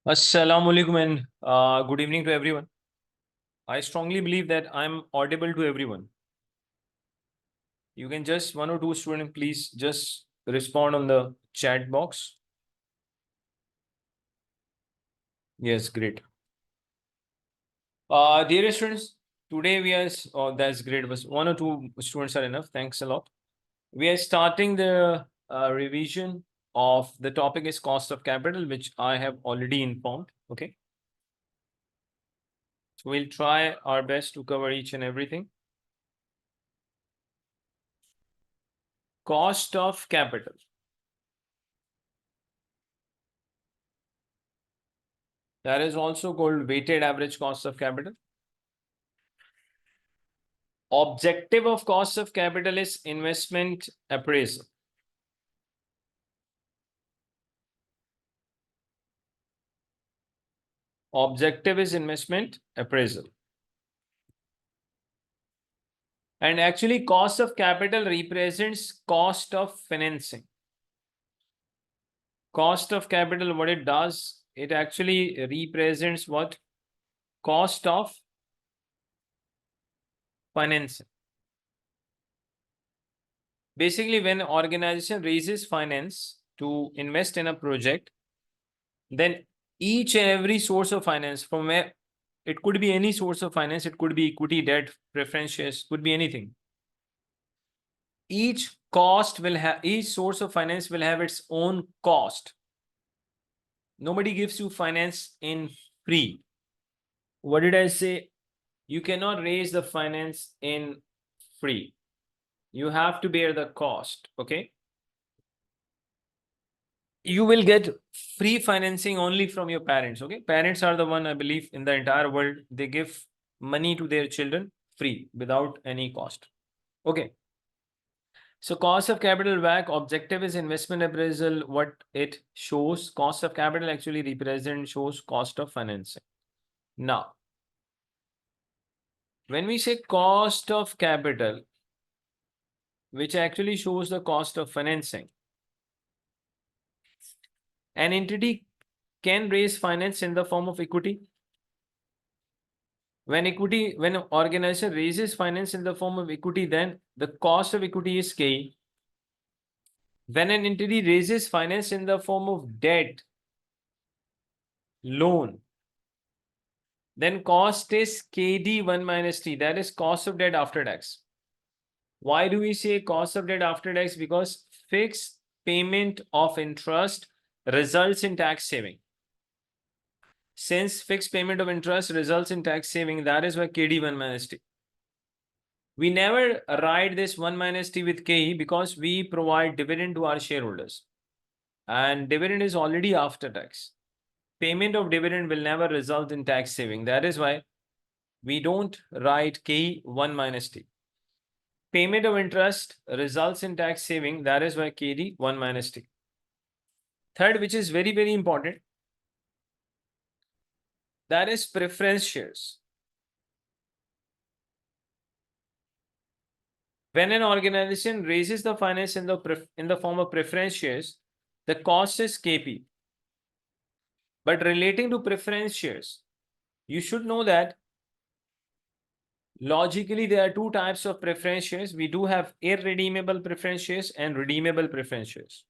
Assalamu alaikum and good evening to everyone. I strongly believe that I'm audible to everyone. You can just one or two students, please just respond on the chat box. Yes, great. Dear students, today we are, oh, that's great. But one or two students are enough. Thanks a lot. We are starting the revision of the topic is cost of capital, which I have already informed. Okay. So we'll try our best to cover each and everything. Cost of capital. That is also called weighted average cost of capital. Objective of cost of capital is investment appraisal. Objective is investment appraisal. And actually, cost of capital represents cost of financing. Cost of capital, what it does, it actually represents what? Cost of financing. Basically, when an organization raises finance to invest in a project, then each and every source of finance from where it could be any source of finance, it could be equity, debt, preference shares, could be anything. Each source of finance will have its own cost. Nobody gives you finance in free. What did I say? You cannot raise the finance in free. You have to bear the cost. Okay. You will get free financing only from your parents. Okay. Parents are the one, I believe, in the entire world, they give money to their children free without any cost. Okay. So cost of capital WACC, objective is investment appraisal. What it shows, cost of capital actually shows cost of financing. Now, when we say cost of capital, which actually shows the cost of financing, an entity can raise finance in the form of equity. When an organization raises finance in the form of equity, then the cost of equity is K. When an entity raises finance in the form of debt, loan, then cost is KD1 minus T, that is cost of debt after tax. Why do we say cost of debt after tax? Because fixed payment of interest results in tax saving. Since fixed payment of interest results in tax saving, that is why KD1 minus T. We never write this 1 minus T with KE because we provide dividend to our shareholders. And dividend is already after tax. Payment of dividend will never result in tax saving. That is why we don't write KE 1 minus T. Payment of interest results in tax saving. That is why KD 1 minus T. Third, which is very, very important, that is preference shares. When an organization raises the finance in the form of preference shares, the cost is KP. But relating to preference shares, you should know that logically there are two types of preference shares. We do have irredeemable preference shares and redeemable preference shares.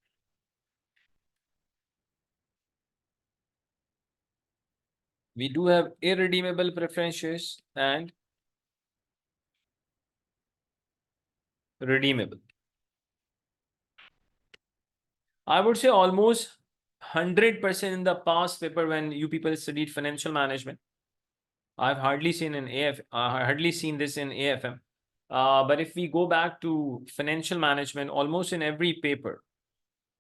We do have irredeemable preference shares and redeemable. I would say almost 100% in the past paper when you people studied financial management. I've hardly seen this in AFM. But if we go back to financial management, almost in every paper,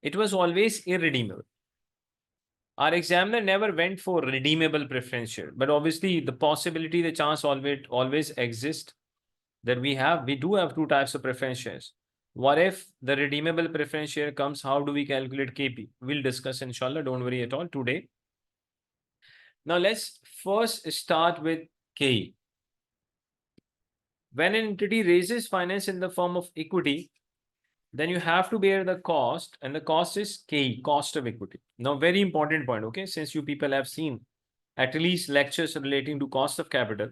it was always irredeemable. Our examiner never went for redeemable preference share, but obviously the possibility, the chance always exists that we do have two types of preference shares. What if the redeemable preference share comes? How do we calculate KP? We'll discuss inshallah. Don't worry at all today. Now let's first start with KE. When an entity raises finance in the form of equity, then you have to bear the cost, and the cost is K, cost of equity. Now, very important point, okay? Since you people have seen at least lectures relating to cost of capital,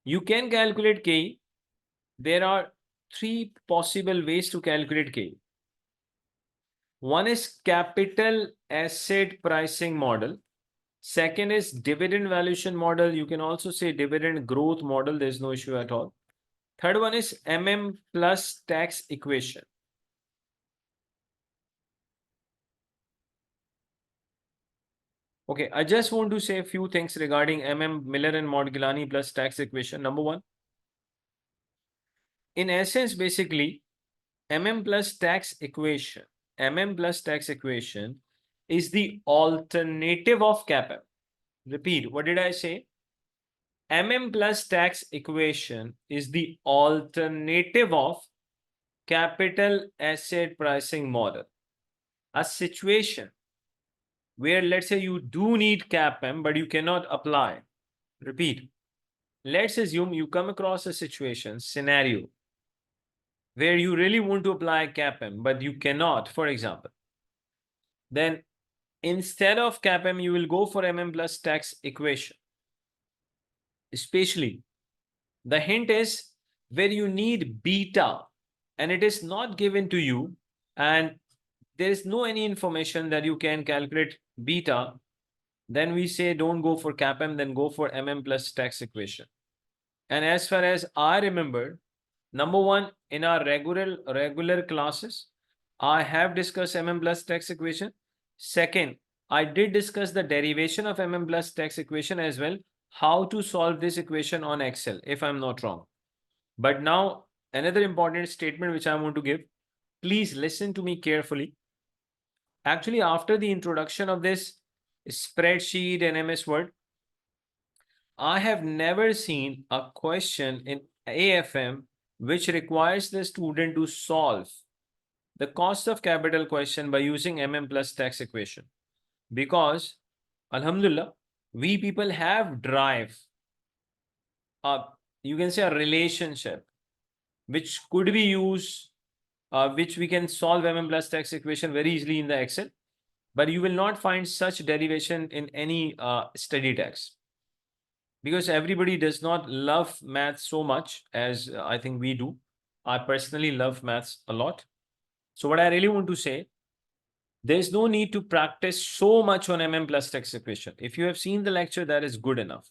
you can calculate K. There are three possible ways to calculate K. One is capital asset pricing model. Second is dividend valuation model. You can also say dividend growth model. There's no issue at all. Third one is plus tax equation. Okay, I just want to say a few things regarding Miller and Modigliani plus tax equation. Number one, in essence, basically, plus tax equation, plus tax equation is the alternative of CAPM. Repeat, what did I say? Plus tax equation is the alternative of capital asset pricing model. A situation where, let's say, you do need CAPM, but you cannot apply. Repeat. Let's assume you come across a situation, scenario, where you really want to apply CAPM, but you cannot, for example. Then instead of CAPM, you will go for plus tax equation. Especially, the hint is where you need beta and it is not given to you, and there is no any information that you can calculate beta, then we say don't go for CAPM, then go for plus tax equation. And as far as I remember, number one, in our regular classes, I have discussed plus tax equation. Second, I did discuss the derivation of plus tax equation as well, how to solve this equation on Excel, if I'm not wrong. But now, another important statement which I want to give, please listen to me carefully. Actually, after the introduction of this spreadsheet and MS Word, I have never seen a question in AFM which requires the student to solve the cost of capital question by using plus tax equation. Because, Alhamdulillah, we people have drive, you can say a relationship, which could be used, which we can solve plus tax equation very easily in the Excel, but you will not find such derivation in any study text. Because everybody does not love maths so much as I think we do. I personally love maths a lot. So what I really want to say, there's no need to practice so much on plus tax equation. If you have seen the lecture, that is good enough.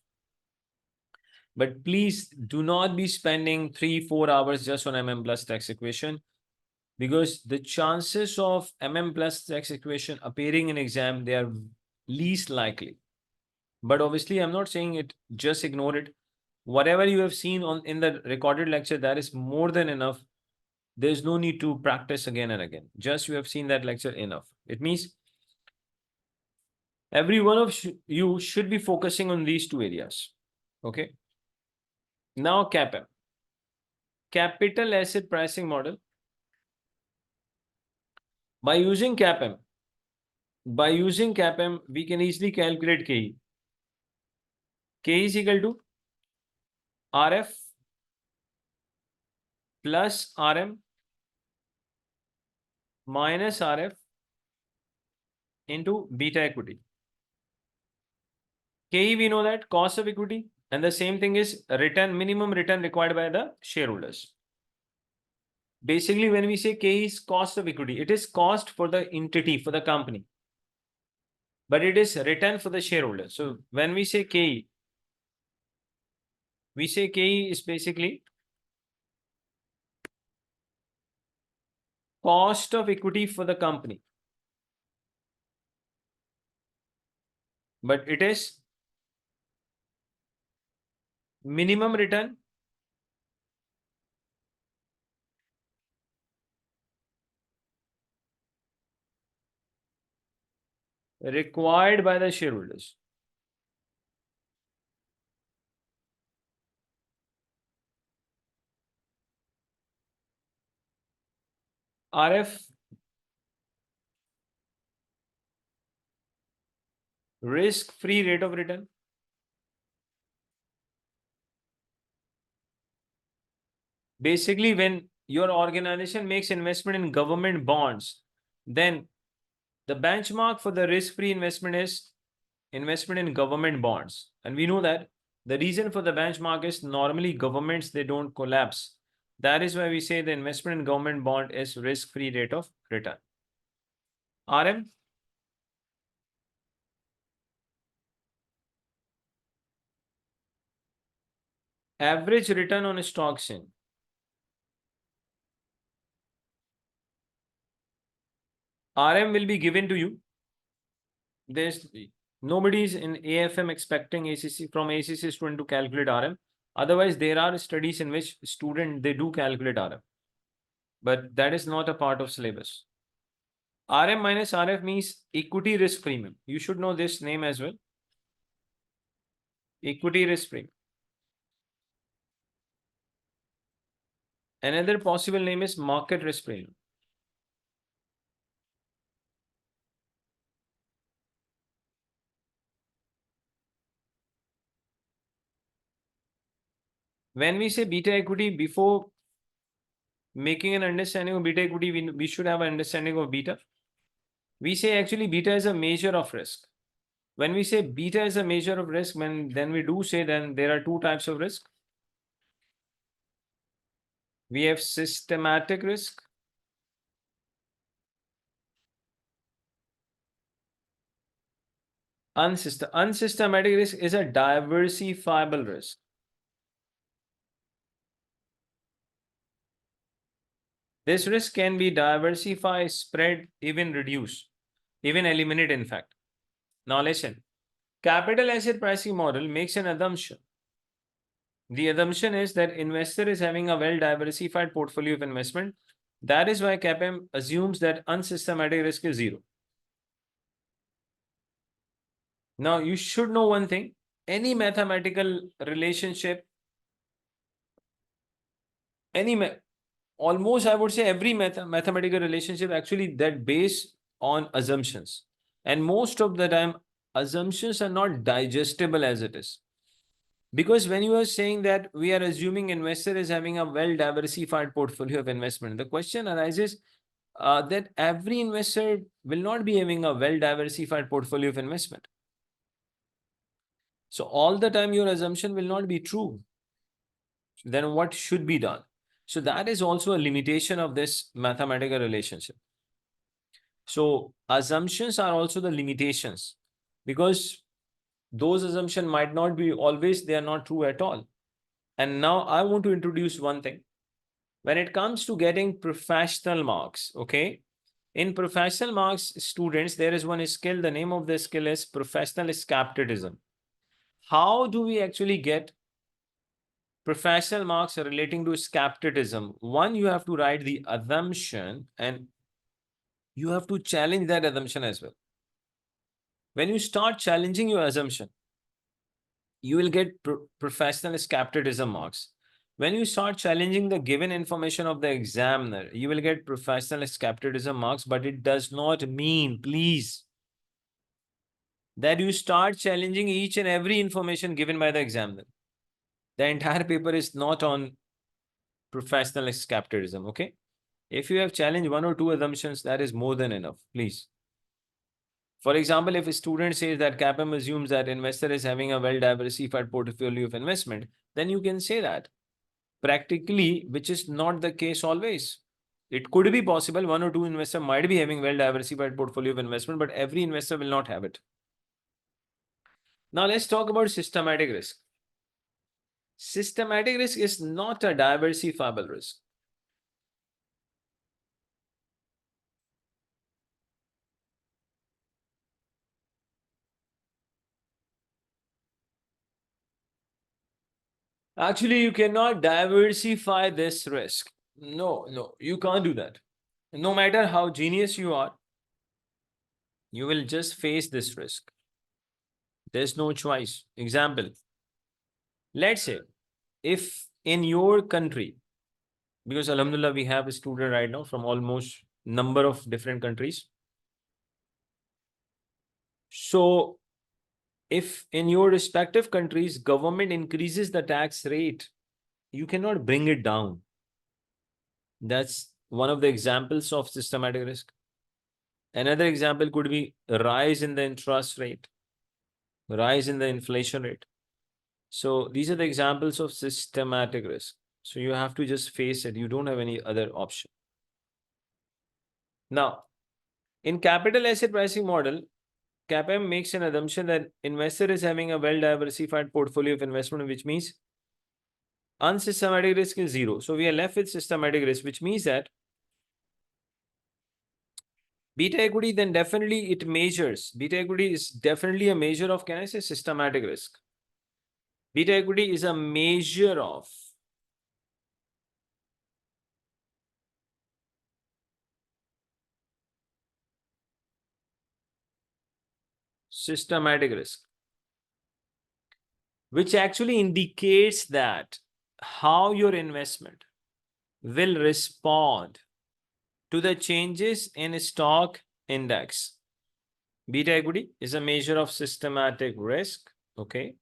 But please do not be spending 3-4 hours just on plus tax equation, because the chances of plus tax equation appearing in exam, they are least likely. But obviously, I'm not saying it, just ignore it. Whatever you have seen in the recorded lecture, that is more than enough. There's no need to practice again and again. Just you have seen that lecture enough. It means every one of you should be focusing on these two areas. Okay. Now CAPM, capital asset pricing model. By using CAPM, we can easily calculate KE. K is equal to RF plus RM minus RF into beta equity. KE, we know that cost of equity, and the same thing is minimum return required by the shareholders. Basically, when we say KE is cost of equity, it is cost for the entity, for the company, but it is return for the shareholder. So when we say KE is basically cost of equity for the company, but it is minimum return required by the shareholders. RF, risk-free rate of return. Basically, when your organization makes investment in government bonds, then the benchmark for the risk-free investment is investment in government bonds. And we know that the reason for the benchmark is normally governments, they don't collapse. That is why we say the investment in government bond is risk-free rate of return. RM? Average return on stocks in. RM will be given to you. There's nobody's in AFM expecting ACC from ACC student to calculate RM. Otherwise, there are studies in which student they do calculate RM, but that is not a part of syllabus. RM minus RF means equity risk premium. You should know this name as well. Equity risk premium. Another possible name is market risk premium. When we say beta equity, before making an understanding of beta equity, we should have an understanding of beta. We say actually beta is a measure of risk. When we say beta is a measure of risk, then we do say then there are two types of risk. We have systematic risk. Unsystematic risk is a diversifiable risk. This risk can be diversified, spread, even reduce, even eliminate, in fact. Now listen, capital asset pricing model makes an assumption. The assumption is that investor is having a well-diversified portfolio of investment. That is why CAPM assumes that unsystematic risk is zero. Now you should know one thing, any mathematical relationship, almost I would say every mathematical relationship actually that based on assumptions. And most of the time, assumptions are not digestible as it is. Because when you are saying that we are assuming investor is having a well-diversified portfolio of investment, the question arises that every investor will not be having a well-diversified portfolio of investment. So all the time your assumption will not be true. Then what should be done? So that is also a limitation of this mathematical relationship. So assumptions are also the limitations because those assumptions might not be always, they are not true at all. And now I want to introduce one thing. When it comes to getting professional marks, okay, in professional marks, students, there is one skill. The name of the skill is professional skepticism. How do we actually get professional marks relating to skepticism? One, you have to write the assumption and you have to challenge that assumption as well. When you start challenging your assumption, you will get professional skepticism marks. When you start challenging the given information of the examiner, you will get professional skepticism marks, but it does not mean, please, that you start challenging each and every information given by the examiner. The entire paper is not on professional skepticism, okay? If you have challenged one or two assumptions, that is more than enough, please. For example, if a student says that CAPM assumes that investor is having a well-diversified portfolio of investment, then you can say that. Practically, which is not the case always. It could be possible one or two investor might be having well-diversified portfolio of investment, but every investor will not have it. Now let's talk about systematic risk. Systematic risk is not a diversifiable risk. Actually, you cannot diversify this risk. No, you can't do that. No matter how genius you are, you will just face this risk. There's no choice. Example, let's say if in your country, because Alhamdulillah, we have a student right now from almost number of different countries. So if in your respective countries, government increases the tax rate, you cannot bring it down. That's one of the examples of systematic risk. Another example could be a rise in the interest rate, rise in the inflation rate. So these are the examples of systematic risk. So you have to just face it. You don't have any other option. Now, in capital asset pricing model, CAPM makes an assumption that investor is having a well-diversified portfolio of investment, which means unsystematic risk is zero. So we are left with systematic risk, which means that beta equity then definitely it measures. Beta equity is definitely a measure of, can I say, systematic risk. Beta equity is a measure of systematic risk, which actually indicates that how your investment will respond to the changes in stock index. Beta equity is a measure of systematic risk, okay,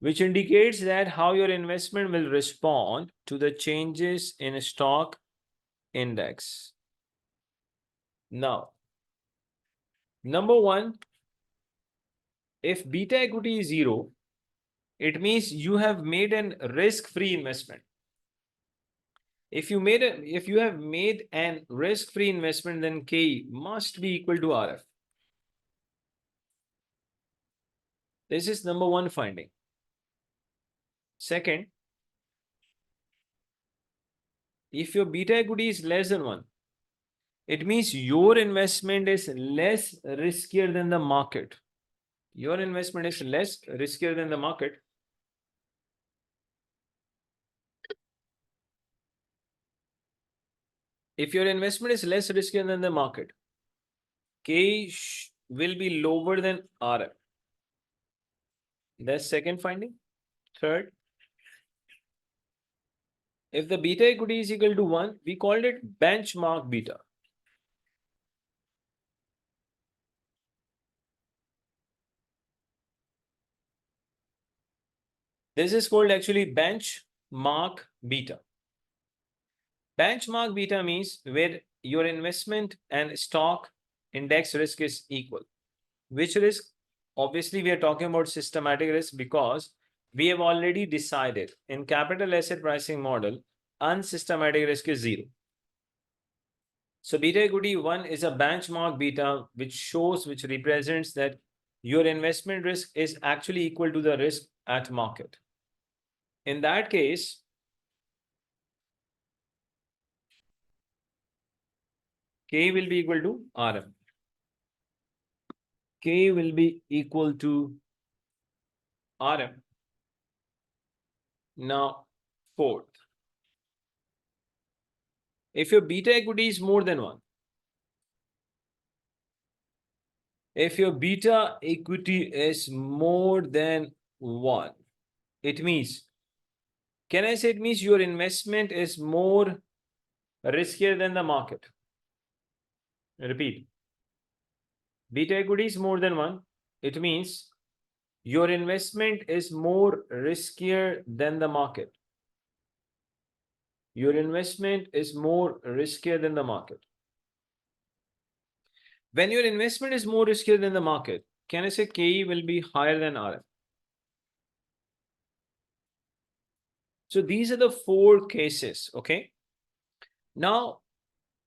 which indicates that how your investment will respond to the changes in stock index. Now, number one, if beta equity is zero, it means you have made an risk-free investment. If you have made an risk-free investment, then K must be equal to RF. This is number one finding. Second, if your beta equity is less than 1, it means your investment is less riskier than the market. Your investment is less riskier than the market. If your investment is less riskier than the market, K will be lower than RF. That's second finding. Third, if the beta equity is equal to 1, we called it benchmark beta. This is called actually benchmark beta. Benchmark beta means where your investment and stock index risk is equal. Which risk? Obviously, we are talking about systematic risk because we have already decided in capital asset pricing model, unsystematic risk is zero. So beta equity 1 is a benchmark beta which represents that your investment risk is actually equal to the risk at market. In that case, K will be equal to RM. K will be equal to RM. Now, fourth, if your beta equity is more than 1, if your beta equity is more than 1, it means, can I say it means your investment is more riskier than the market? Repeat. Beta equity is more than 1. It means your investment is more riskier than the market. Your investment is more riskier than the market. When your investment is more riskier than the market, can I say KE will be higher than RF? So these are the 4 cases, okay? Now,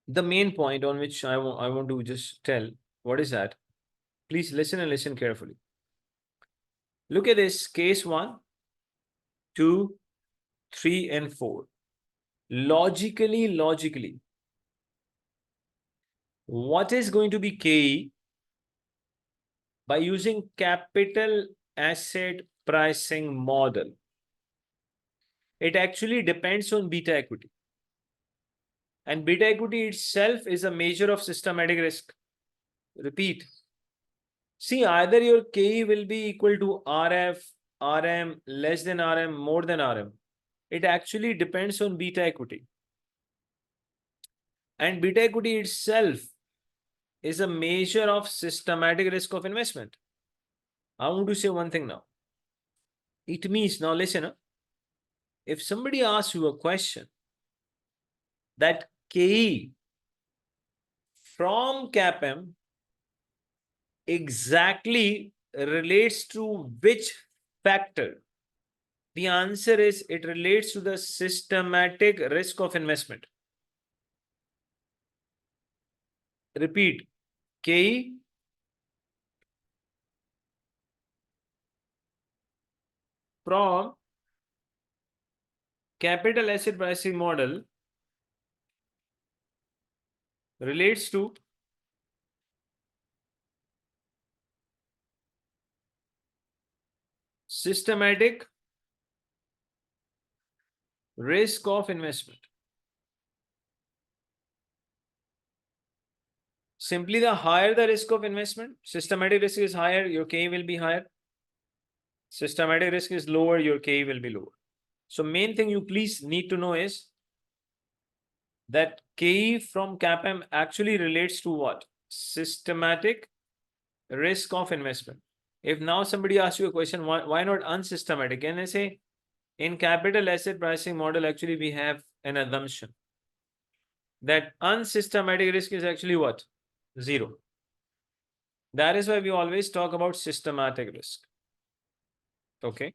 the main point on which I want to just tell, what is that? Please listen and listen carefully. Look at this, case 1, 2, 3, and 4. Logically, what is going to be KE by using capital asset pricing model? It actually depends on beta equity. And beta equity itself is a measure of systematic risk. Repeat. See, either your KE will be equal to RF, RM, less than RM, more than RM. It actually depends on beta equity. And beta equity itself is a measure of systematic risk of investment. I want to say one thing now. It means, now listen, if somebody asks you a question that KE from CAPM exactly relates to which factor? The answer is it relates to the systematic risk of investment. Repeat, KE from capital asset pricing model relates to systematic risk of investment. Simply, the higher the risk of investment, systematic risk is higher, your KE will be higher. Systematic risk is lower, your KE will be lower. So main thing you please need to know is that KE from CAPM actually relates to what? Systematic risk of investment. If now somebody asks you a question, why not unsystematic? Can I say in capital asset pricing model, actually we have an assumption that unsystematic risk is actually what? Zero. That is why we always talk about systematic risk. Okay.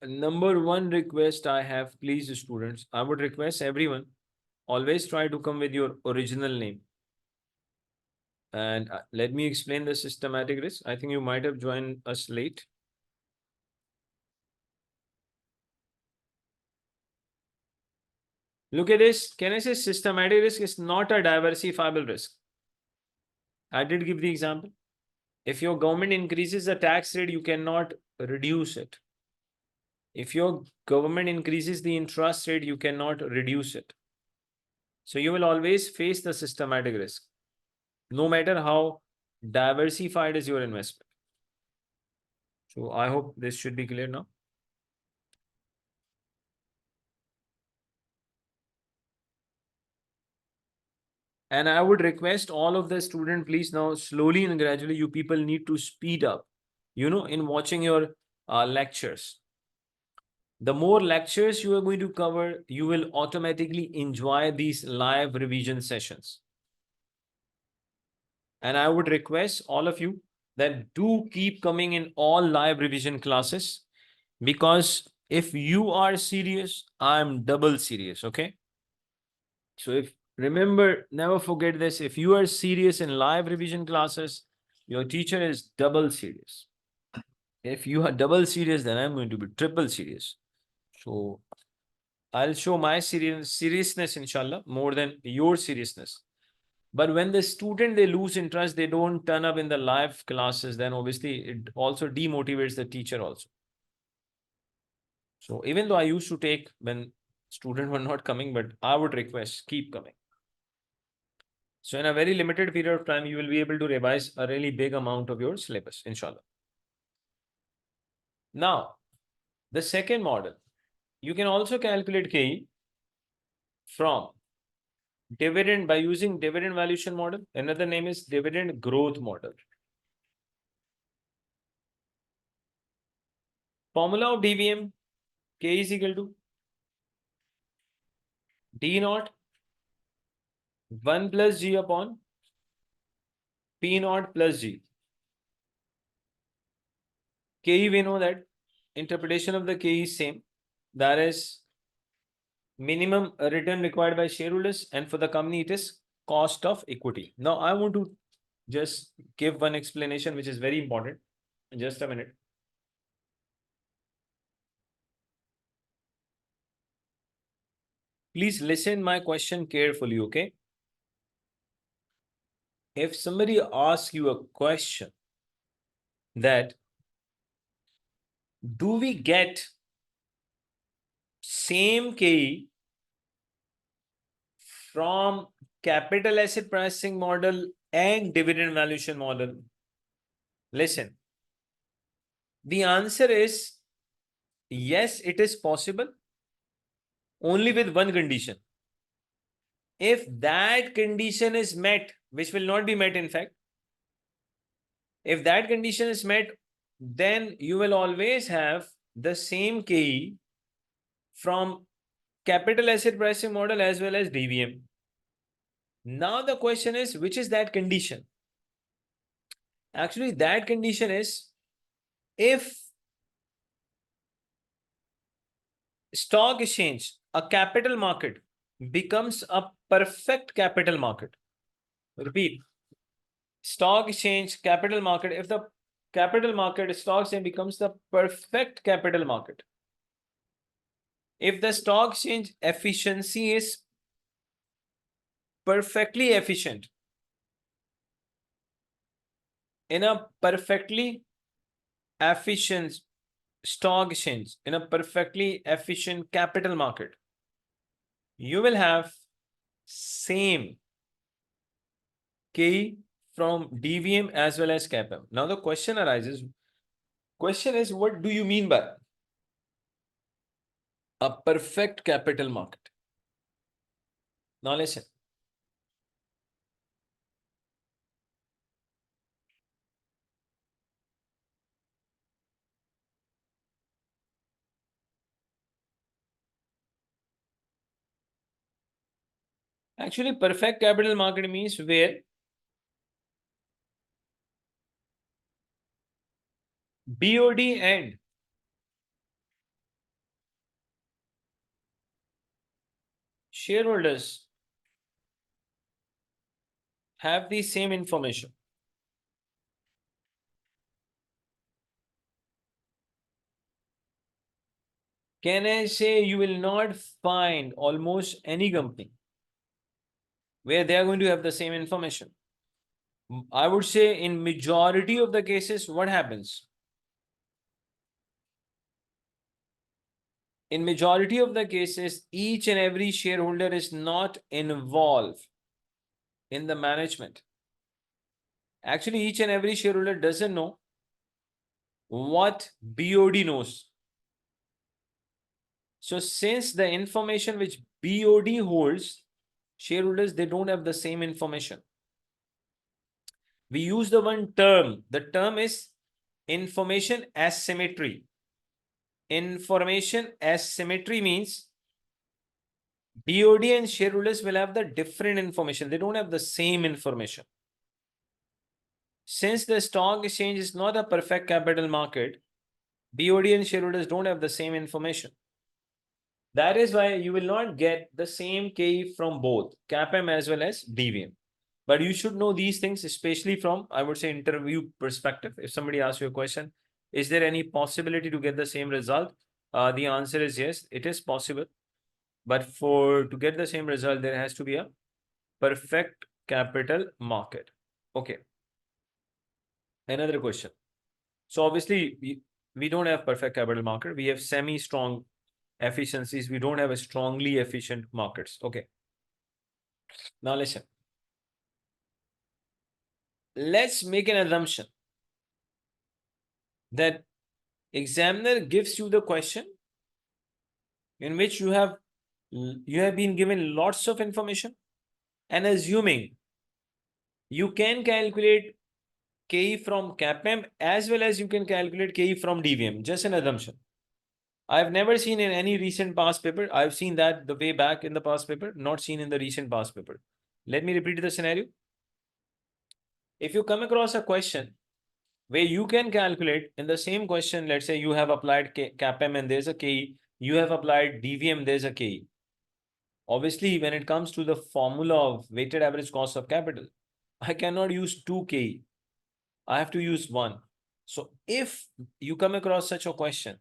Number one request I have, please, students, I would request everyone, always try to come with your original name. And let me explain the systematic risk. I think you might have joined us late. Look at this. Can I say systematic risk is not a diversifiable risk? I did give the example. If your government increases the tax rate, you cannot reduce it. If your government increases the interest rate, you cannot reduce it. So you will always face the systematic risk, no matter how diversified is your investment. So I hope this should be clear now. And I would request all of the students, please now slowly and gradually, you people need to speed up, in watching your lectures. The more lectures you are going to cover, you will automatically enjoy these live revision sessions. And I would request all of you that do keep coming in all live revision classes, because if you are serious, I'm double serious, okay? So if remember, never forget this, if you are serious in live revision classes, your teacher is double serious. If you are double serious, then I'm going to be triple serious. So I'll show my seriousness, inshallah, more than your seriousness. But when the student, they lose interest, they don't turn up in the live classes, then obviously it also demotivates the teacher also. So even though I used to take when students were not coming, but I would request, keep coming. So in a very limited period of time, you will be able to revise a really big amount of your syllabus, inshallah. Now, the second model, you can also calculate KE from dividend by using dividend valuation model. Another name is dividend growth model. Formula of DVM, K is equal to D naught 1 plus G upon P naught plus G. KE, we know that interpretation of the KE is same. That is minimum return required by shareholders, and for the company it is cost of equity. Now I want to just give one explanation which is very important. Just a minute. Please listen my question carefully, okay? If somebody asks you a question that do we get same KE from capital asset pricing model and dividend valuation model? Listen, the answer is yes, it is possible, only with one condition. If that condition is met, which will not be met in fact, If that condition is met, then you will always have the same KE from capital asset pricing model as well as DVM. Now the question is, which is that condition? Actually, that condition is if stock exchange, a capital market, becomes a perfect capital market. Repeat, stock exchange, capital market, if the capital market, stock exchange becomes the perfect capital market, if the stock exchange efficiency is perfectly efficient in a perfectly efficient stock exchange, in a perfectly efficient capital market, you will have same KE from DVM as well as CAPM. Now the question arises, question is, what do you mean by a perfect capital market? Now listen. Actually, perfect capital market means where BOD and shareholders have the same information. Can I say you will not find almost any company where they are going to have the same information? I would say in majority of the cases, what happens? In majority of the cases, each and every shareholder is not involved in the management. Actually, each and every shareholder doesn't know what BOD knows. So since the information which BOD holds, shareholders, they don't have the same information. We use the one term. The term is information asymmetry. Information asymmetry means BOD and shareholders will have the different information. They don't have the same information. Since the stock exchange is not a perfect capital market, BOD and shareholders don't have the same information. That is why you will not get the same KE from both CAPM as well as DVM. But you should know these things, especially from, I would say, interview perspective. If somebody asks you a question, is there any possibility to get the same result? The answer is yes, it is possible. But to get the same result, there has to be a perfect capital market. Okay. Another question. So obviously, we don't have perfect capital market. We have semi-strong efficiencies. We don't have a strongly efficient markets. Okay. Now listen. Let's make an assumption that examiner gives you the question in which you have been given lots of information, and assuming you can calculate KE from CAPM as well as you can calculate KE from DVM, just an assumption. I've never seen in any recent past paper. I've seen that the way back in the past paper, not seen in the recent past paper. Let me repeat the scenario. If you come across a question where you can calculate in the same question, let's say you have applied CAPM and there's a KE, you have applied DVM, there's a KE. Obviously, when it comes to the formula of weighted average cost of capital, I cannot use 2 KE. I have to use 1. So if you come across such a question,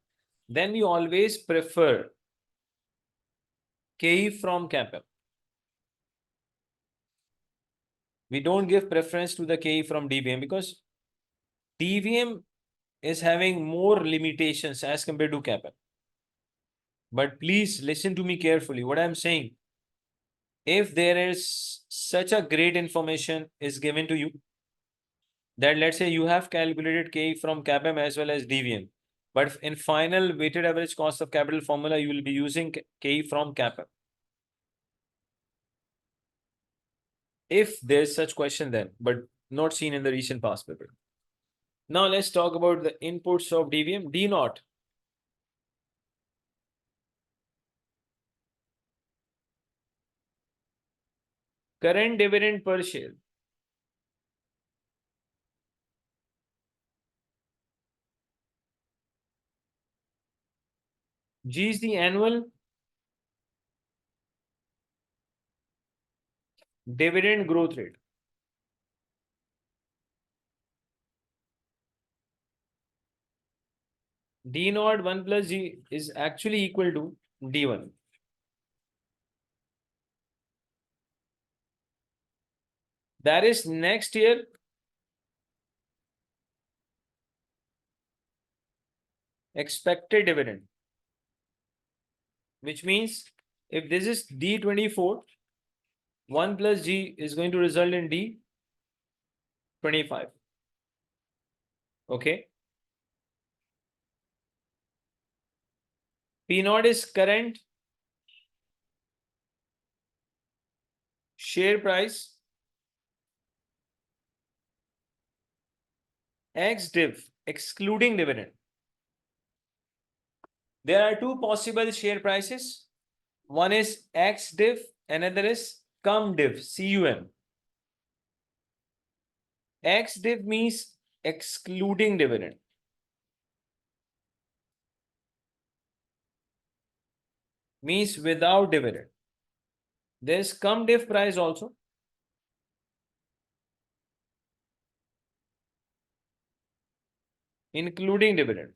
then we always prefer KE from CAPM. We don't give preference to the KE from DVM because DVM is having more limitations as compared to CAPM. But please listen to me carefully. What I'm saying, if there is such a great information is given to you, that let's say you have calculated KE from CAPM as well as DVM, but in final weighted average cost of capital formula, you will be using KE from CAPM. If there's such question then, but not seen in the recent past paper. Now let's talk about the inputs of DVM. D naught. Current dividend per share. G is the annual dividend growth rate. D naught 1 plus G is actually equal to D1. That is next year expected dividend, which means if this is D24, 1 plus G is going to result in D25. Okay. P naught is current share price ex div, excluding dividend. There are two possible share prices. One is ex div, another is cum div, CUM. Ex div means excluding dividend. Means without dividend. There's cum div price also. Including dividend.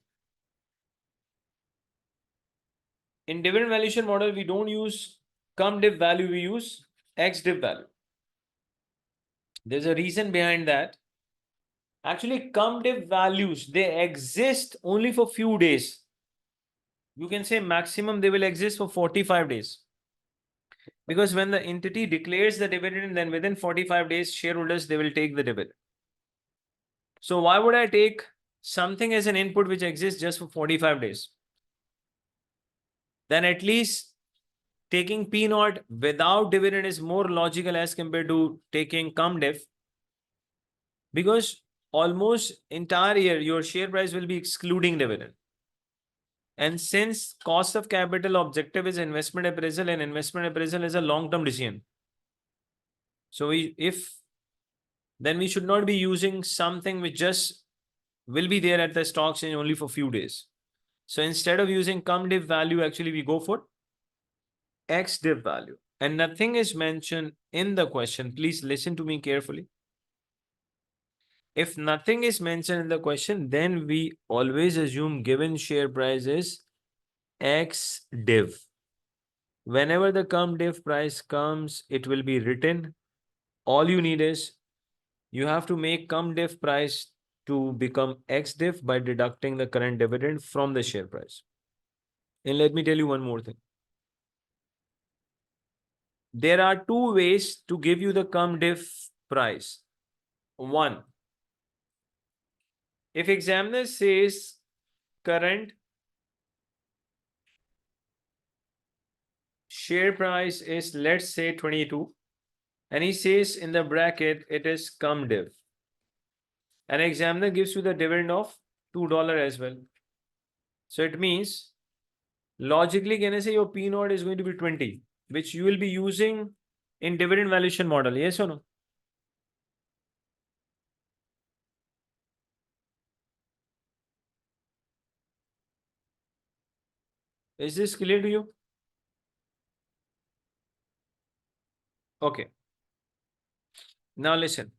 In dividend valuation model, we don't use cum div value, we use ex div value. There's a reason behind that. Actually, cum div values, they exist only for few days. You can say maximum they will exist for 45 days. Because when the entity declares the dividend, then within 45 days, shareholders, they will take the dividend. So why would I take something as an input which exists just for 45 days? Then at least taking P naught without dividend is more logical as compared to taking cum div, because almost entire year your share price will be excluding dividend. And since cost of capital objective is investment appraisal, and investment appraisal is a long-term decision. So then we should not be using something which just will be there at the stock exchange only for few days. So instead of using cum div value, actually we go for ex div value. And nothing is mentioned in the question. Please listen to me carefully. If nothing is mentioned in the question, then we always assume given share price is ex div. Whenever the cum div price comes, it will be written. All you need is you have to make cum div price to become ex div by deducting the current dividend from the share price. And let me tell you one more thing. There are two ways to give you the cum div price. One, if examiner says current share price is, let's say, 22, and he says in the bracket it is cum div, and examiner gives you the dividend of $2 as well. So it means logically, can I say your P naught is going to be 20, which you will be using in dividend valuation model? Yes or no? Is this clear to you? Okay. Now listen.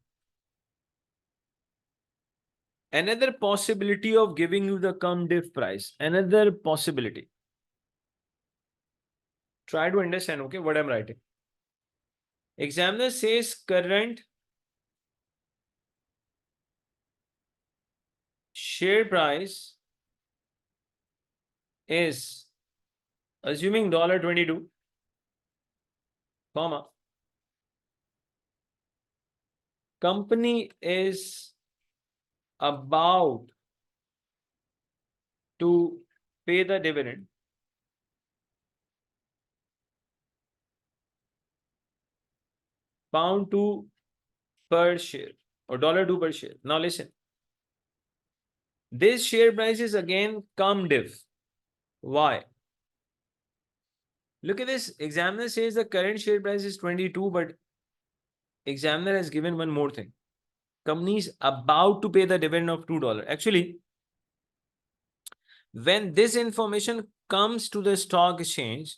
Another possibility of giving you the cum div price. Another possibility. Try to understand, okay, what I'm writing. Examiner says current share price is, assuming $22, comma, company is about to pay the dividend pound 2 per share or $2 per share. Now listen, This share price is again cum div. Why? Look at this. Examiner says the current share price is 22, but examiner has given one more thing. Company is about to pay the dividend of $2. Actually, when this information comes to the stock exchange,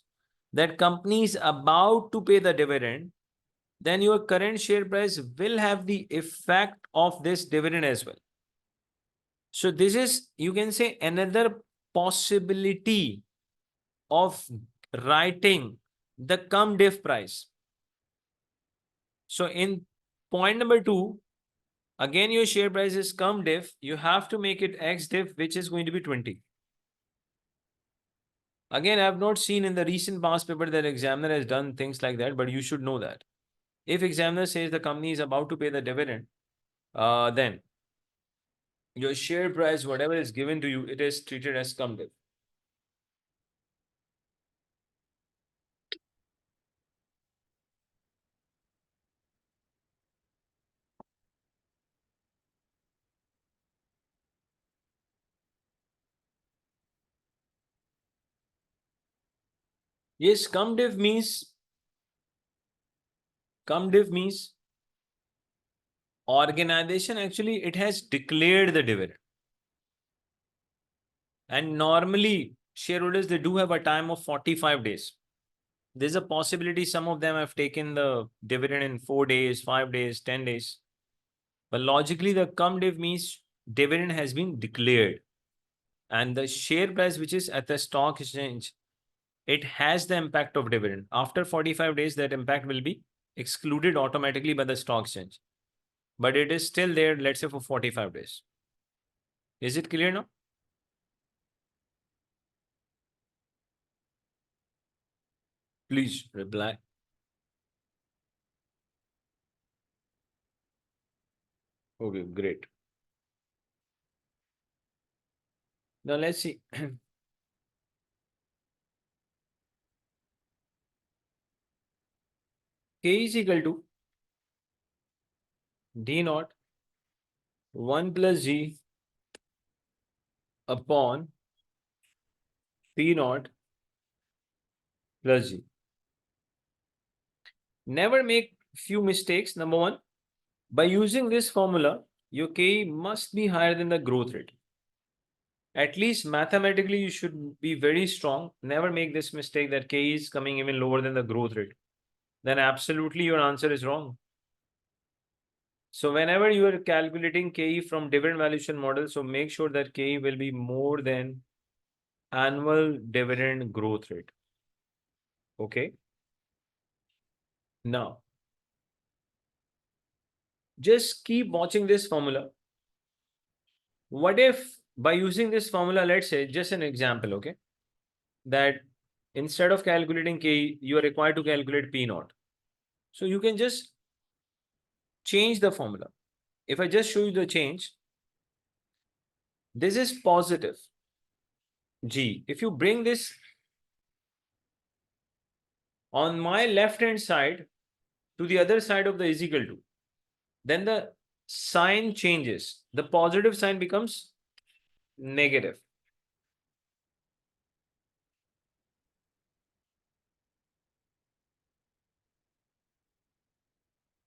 that company is about to pay the dividend, then your current share price will have the effect of this dividend as well. So this is, you can say, another possibility of writing the cum div price. So in point number 2, again your share price is cum div, you have to make it ex div, which is going to be 20. Again, I have not seen in the recent past paper that examiner has done things like that, but you should know that. If examiner says the company is about to pay the dividend, then your share price, whatever is given to you, it is treated as cum div. Yes, cum div means organization actually it has declared the dividend. And normally shareholders, they do have a time of 45 days. There's a possibility some of them have taken the dividend in 4 days, 5 days, 10 days. But logically, the cum div means dividend has been declared. And the share price, which is at the stock exchange, it has the impact of dividend. After 45 days, that impact will be excluded automatically by the stock exchange. But it is still there, let's say, for 45 days. Is it clear now? Please reply. Okay, great. Now let's see. K is equal to D naught 1 plus G upon P naught plus G. Never make few mistakes. Number 1, by using this formula, your K must be higher than the growth rate. At least mathematically, you should be very strong. Never make this mistake that K is coming even lower than the growth rate. Then absolutely your answer is wrong. So whenever you are calculating KE from dividend valuation model, so make sure that KE will be more than annual dividend growth rate. Okay. Now, just keep watching this formula. What if by using this formula, let's say just an example, okay, that instead of calculating KE, you are required to calculate P naught. So you can just change the formula. If I just show you the change, this is positive G. If you bring this on my left hand side to the other side of the is equal to, then the sign changes. The positive sign becomes negative.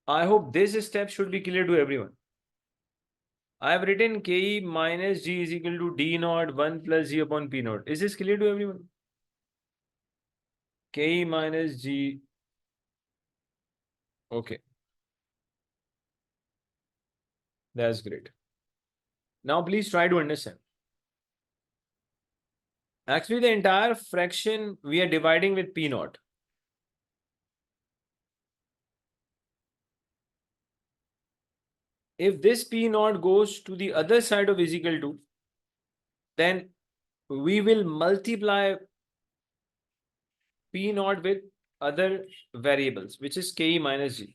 I hope this step should be clear to everyone. I have written Ke minus G is equal to D naught 1 plus G upon P naught. Is this clear to everyone? Ke minus G. Okay. That's great. Now please try to understand. Actually, the entire fraction we are dividing with P naught. If this P naught goes to the other side of is equal to, then we will multiply P naught with other variables, which is Ke minus G.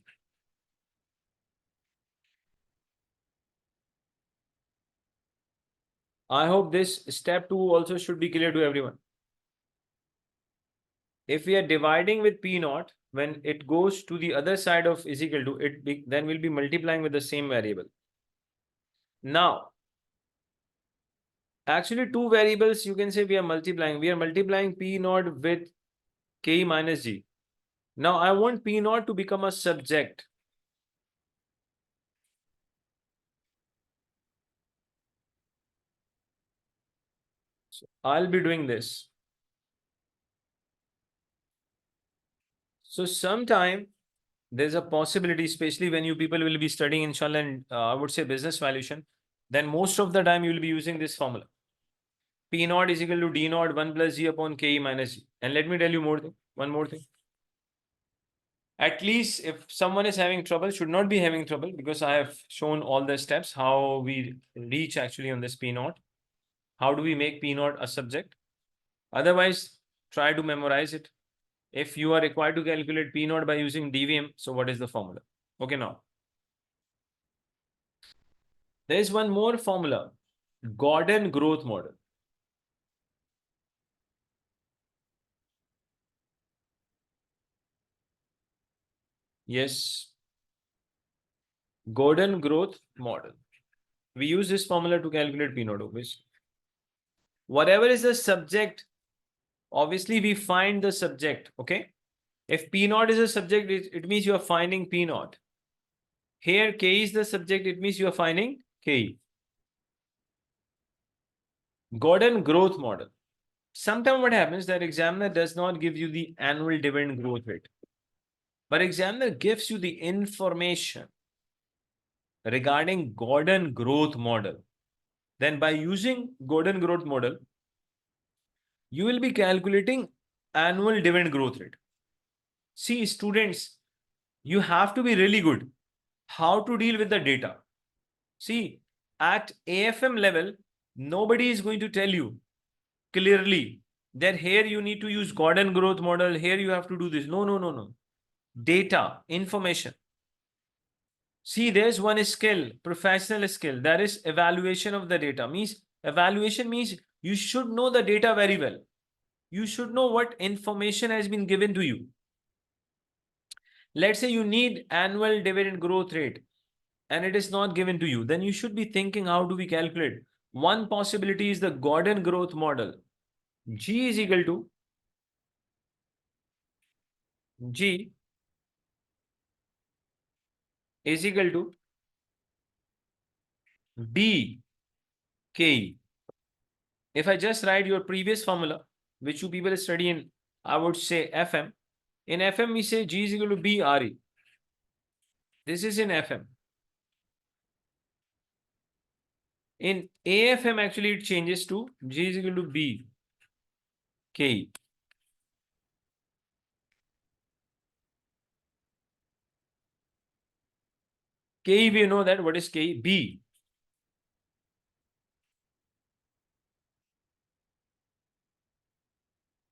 I hope this step 2 also should be clear to everyone. If we are dividing with P naught, when it goes to the other side of is equal to, then we'll be multiplying with the same variable. Now, Actually, two variables, you can say we are multiplying. We are multiplying P naught with K minus G. Now I want P naught to become a subject. So I'll be doing this. So sometime there's a possibility, especially when you people will be studying inshallah and I would say business valuation, then most of the time you will be using this formula. P naught is equal to D naught 1 plus G upon Ke minus G. And let me tell you one more thing. At least if someone is having trouble, should not be having trouble, because I have shown all the steps how we reach actually on this P naught. How do we make P naught a subject? Otherwise, try to memorize it. If you are required to calculate P naught by using DVM, so what is the formula? Okay, now there is one more formula, Gordon growth model. Yes, Gordon growth model. We use this formula to calculate P naught, obviously. Whatever is the subject, obviously we find the subject, okay? If P naught is a subject, it means you are finding P naught. Here K is the subject, it means you are finding K. Gordon growth model. Sometimes what happens that examiner does not give you the annual dividend growth rate, but examiner gives you the information regarding Gordon growth model. Then by using Gordon growth model, you will be calculating annual dividend growth rate. See, students, you have to be really good how to deal with the data. See, at AFM level, nobody is going to tell you clearly that here you need to use Gordon growth model, here you have to do this. No, no, no, no. Data, information. See, there's one skill, professional skill, that is evaluation of the data. Evaluation means you should know the data very well. You should know what information has been given to you. Let's say you need annual dividend growth rate and it is not given to you, then you should be thinking, how do we calculate? One possibility is the Gordon growth model. G is equal to G is equal to B K. If I just write your previous formula, which you people study in, I would say FM. In FM, we say G is equal to B RE. This is in FM. In AFM, actually, it changes to G is equal to B K. K, we know that. What is K? B.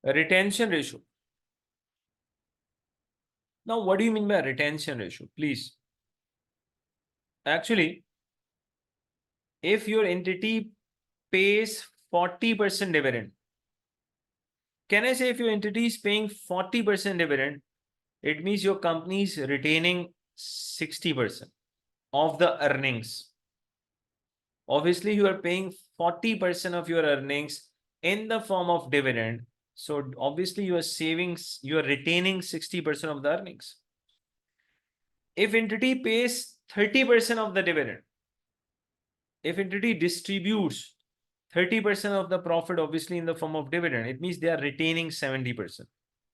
Retention ratio. Now, what do you mean by retention ratio? Please. Actually, if your entity pays 40% dividend, can I say if your entity is paying 40% dividend, it means your company is retaining 60% of the earnings. Obviously, you are paying 40% of your earnings in the form of dividend. So obviously, you are retaining 60% of the earnings. If entity pays 30% of the dividend, if entity distributes 30% of the profit, obviously in the form of dividend, it means they are retaining 70%.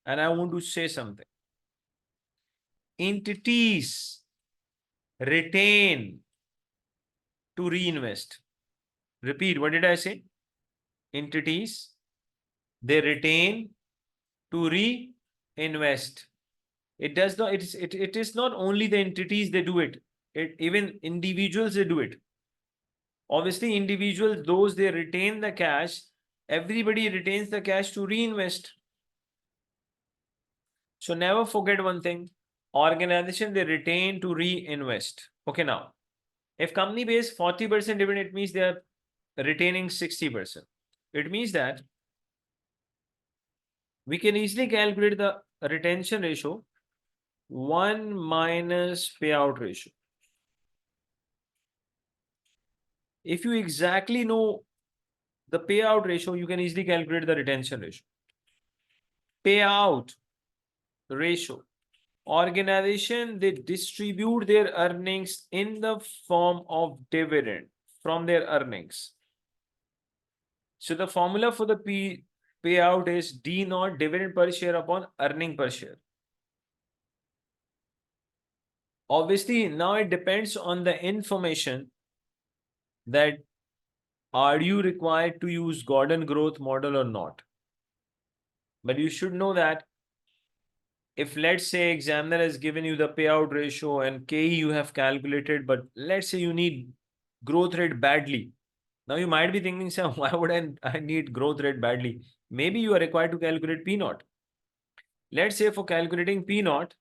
And I want to say something. Entities retain to reinvest. Repeat, what did I say? Entities, they retain to reinvest. It is not only the entities they do it. Even individuals they do it. Obviously, individuals, those they retain the cash, everybody retains the cash to reinvest. So never forget one thing. Organization, they retain to reinvest. Okay, now, if company pays 40% dividend, it means they are retaining 60%. It means that we can easily calculate the retention ratio 1 minus payout ratio. If you exactly know the payout ratio, you can easily calculate the retention ratio. Payout ratio. Organization, they distribute their earnings in the form of dividend from their earnings. So the formula for the payout is D naught, dividend per share, upon earning per share. Obviously, now it depends on the information that are you required to use Gordon growth model or not. But you should know that if, let's say, examiner has given you the payout ratio and KE you have calculated, but let's say you need growth rate badly. Now you might be thinking, sir, why would I need growth rate badly? Maybe you are required to calculate P naught. Let's say for calculating P naught,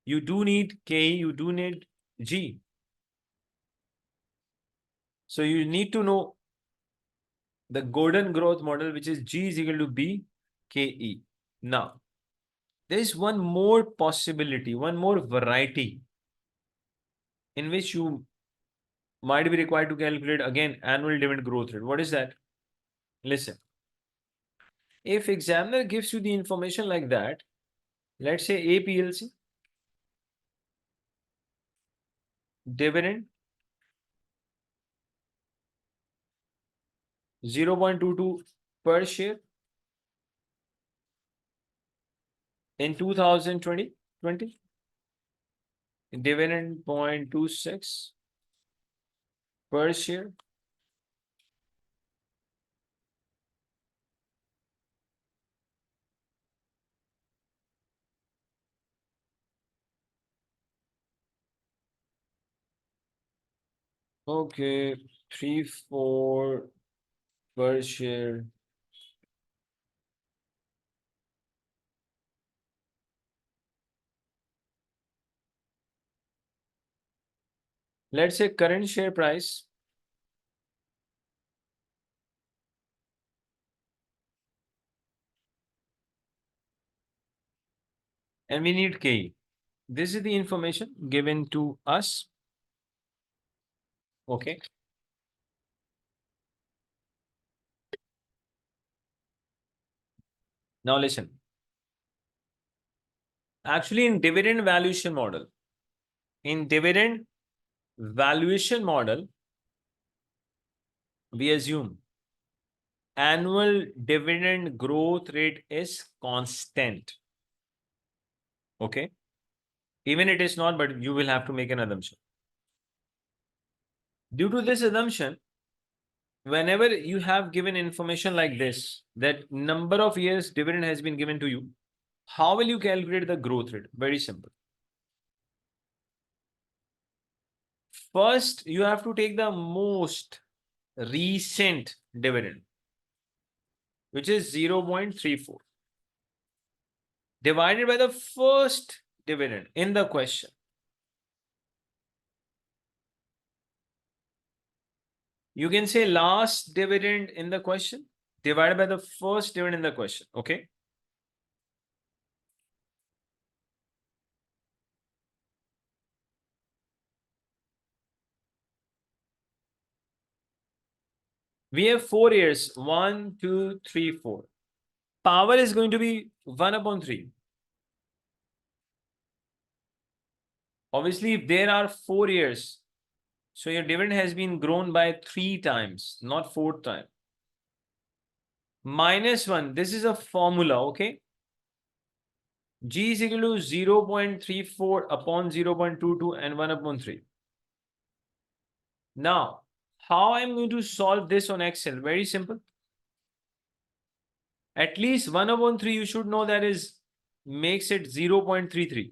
you do need KE, you do need G. So you need to know the Gordon growth model, which is G is equal to B KE. Now, there is one more possibility, one more variety in which you might be required to calculate again annual dividend growth rate. What is that? Listen, if examiner gives you the information like that, let's say A PLC, dividend 0.22 per share in 2020, dividend 0.26 per share. Okay, 3.4 per share. Let's say current share price and we need KE. This is the information given to us. Okay. Now listen. Actually, in dividend valuation model, we assume annual dividend growth rate is constant. Okay. Even it is not, but you will have to make an assumption. Due to this assumption, whenever you have given information like this, that number of years dividend has been given to you, how will you calculate the growth rate? Very simple. First, you have to take the most recent dividend, which is 0.34, divided by the first dividend in the question. You can say last dividend in the question divided by the first dividend in the question. Okay. We have 4 years. 1, 2, 3, 4. Power is going to be 1 upon 3. Obviously, if there are 4 years, so your dividend has been grown by 3 times, not 4th time. Minus 1. This is a formula. Okay. G is equal to 0.34 upon 0.22 and 1 upon 3. Now, how I'm going to solve this on Excel? Very simple. At least 1 upon 3, you should know that is makes it 0.33.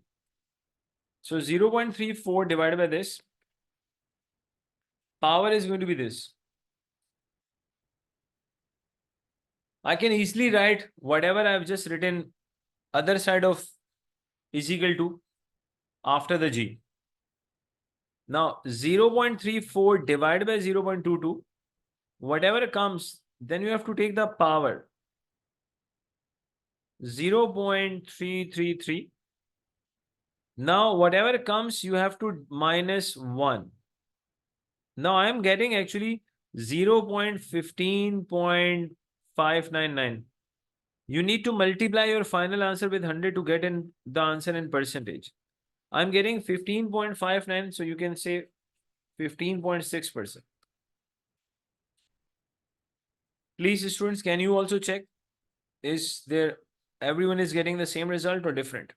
So 0.34 divided by this. Power is going to be this. I can easily write whatever I've just written other side of is equal to after the G. Now 0.34 divided by 0.22, whatever comes, then you have to take the power 0.333. Now whatever comes, you have to minus 1. Now I am getting actually 0.15.599. You need to multiply your final answer with 100 to get in the answer in percentage. I'm getting 15.59, so you can say 15.6%. Please, students, can you also check? Is there everyone is getting the same result or different?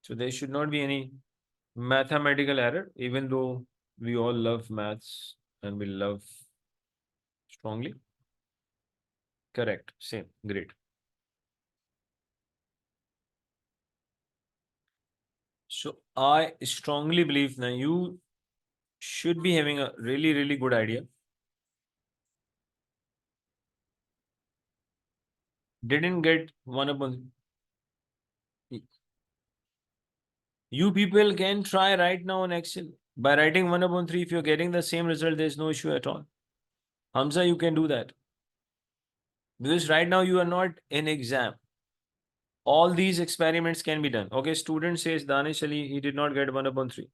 So there should not be any mathematical error, even though we all love maths and we love strongly. Correct. Same. Great. So I strongly believe now you should be having a really, really good idea. Didn't get one upon. You people can try right now on Excel by writing 1 upon 3. If you're getting the same result, there's no issue at all. Hamza, you can do that. Because right now you are not in exam. All these experiments can be done. Okay, student says Danish Ali, he did not get 1 upon 3.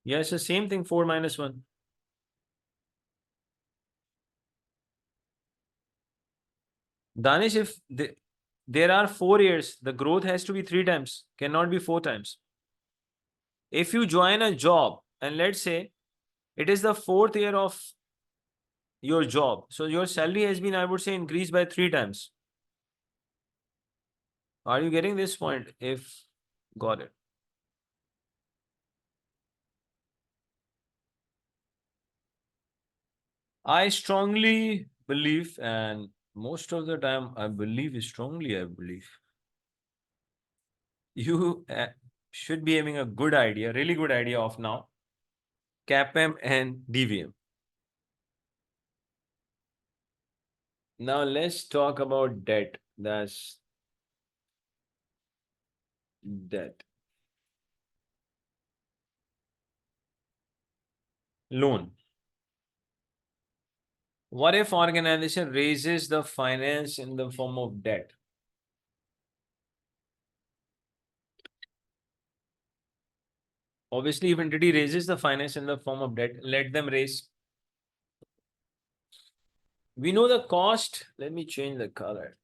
Yes, the same thing, 4 minus 1. Danish, if there are 4 years, the growth has to be 3 times, cannot be 4 times. If you join a job and let's say it is the 4th year of your job, so your salary has been, I would say, increased by 3 times. Are you getting this point? If got it. I strongly believe, and most of the time I believe strongly, I believe you should be having a good idea, really good idea of now CAPM and DVM. Now let's talk about debt. That's debt. Loan. What if organization raises the finance in the form of debt? Obviously, if entity raises the finance in the form of debt, let them raise. We know the cost. Let me change the color.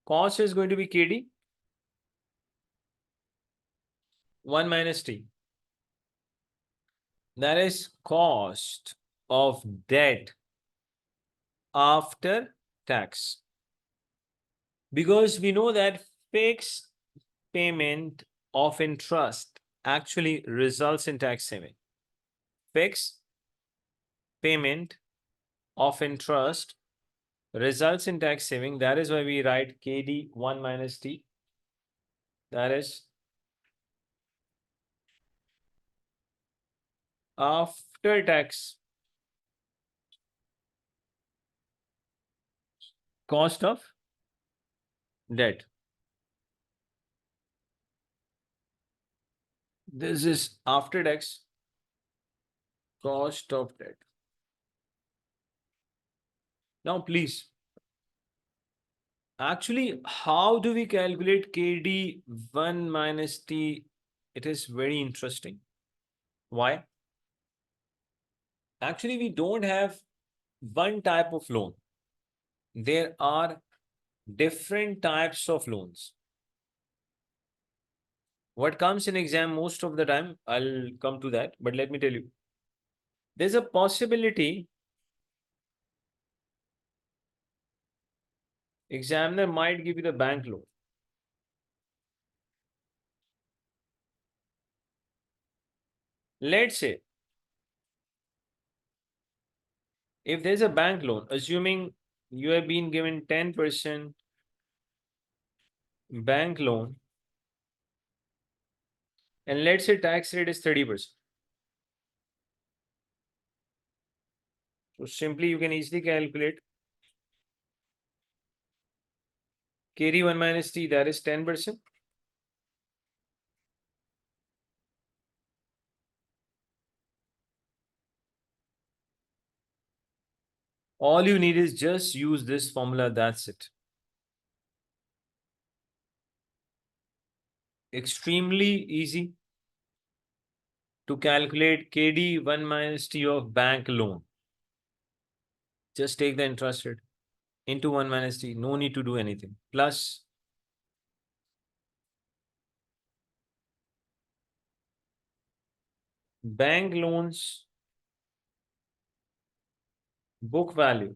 Cost is going to be KD 1 minus T. That is cost of debt after tax. Because we know that fixed payment of interest actually results in tax saving. Fixed payment of interest results in tax saving. That is why we write KD 1 minus T. That is after tax cost of debt. This is after tax cost of debt. Now, please, actually, how do we calculate KD 1 minus T? It is very interesting. Why? Actually, we don't have one type of loan. There are different types of loans. What comes in exam most of the time, I'll come to that, but let me tell you. There's a possibility examiner might give you the bank loan. Let's say if there's a bank loan, assuming you have been given 10% bank loan, and let's say tax rate is 30%. So simply you can easily calculate KD 1 minus T, that is 10%. All you need is just use this formula, that's it. Extremely easy. to calculate KD 1 minus T of bank loan. Just take the interest rate into 1 minus T. No need to do anything. Plus bank loans book value